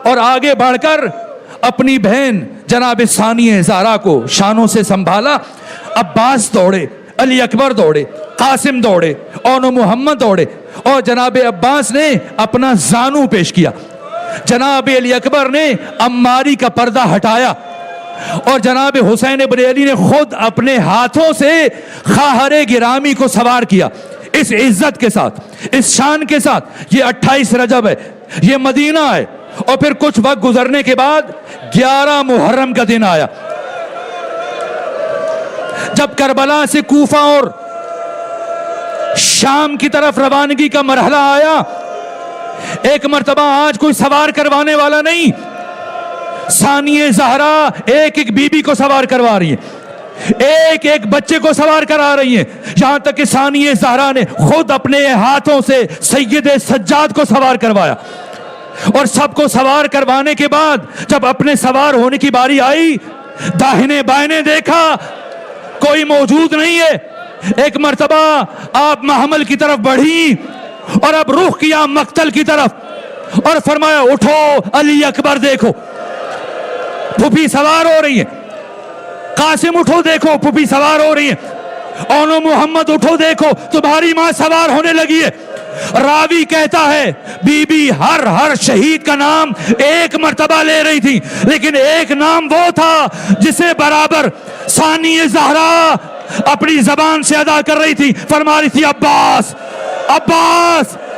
اور آگے بڑھ کر اپنی بہن جناب ثانیہ زہرا کو شانوں سے سنبھالا. عباس دوڑے, علی اکبر دوڑے, قاسم دوڑے, اور محمد دوڑے, اور جناب عباس نے اپنا زانو پیش کیا. جناب علی اکبر نے عماری کا پردہ ہٹایا اور جناب حسین ابن علی نے خود اپنے ہاتھوں سے خواہر گرامی کو سوار کیا، اس عزت کے ساتھ، اس شان کے ساتھ۔ یہ 28 رجب ہے، یہ مدینہ ہے، اور پھر کچھ وقت گزرنے کے بعد 11 محرم کا دن آیا، جب کربلا سے کوفہ اور شام کی طرف روانگی کا مرحلہ آیا۔ ایک مرتبہ آج کوئی سوار کروانے والا نہیں، ثانیہ زہرا ایک ایک بی بی کو سوار کروا رہی ہے، ایک ایک بچے کو سوار کرا رہی ہیں، یہاں تک کہ ثانیہ زہرا نے خود اپنے ہاتھوں سے سید سجاد کو سوار کروایا۔ اور سب کو سوار کروانے کے بعد جب اپنے سوار ہونے کی باری آئی، داہنے بائنے دیکھا، کوئی موجود نہیں ہے۔ ایک مرتبہ آپ محمل کی طرف بڑھی اور اب رخ کیا مقتل کی طرف اور فرمایا اٹھو علی اکبر دیکھو، پھوپھی سوار ہو رہی ہے، قاسم اٹھو دیکھو پھوپھی سوار ہو رہی ہے، اونو محمد اٹھو دیکھو تمہاری ماں سوار ہونے لگی ہے۔ راوی کہتا ہے بی بی ہر شہید کا نام ایک مرتبہ لے رہی تھی، لیکن ایک نام وہ تھا جسے برابر ثانیہ زہرا اپنی زبان سے ادا کر رہی تھی، فرما رہی تھی عباس، عباس۔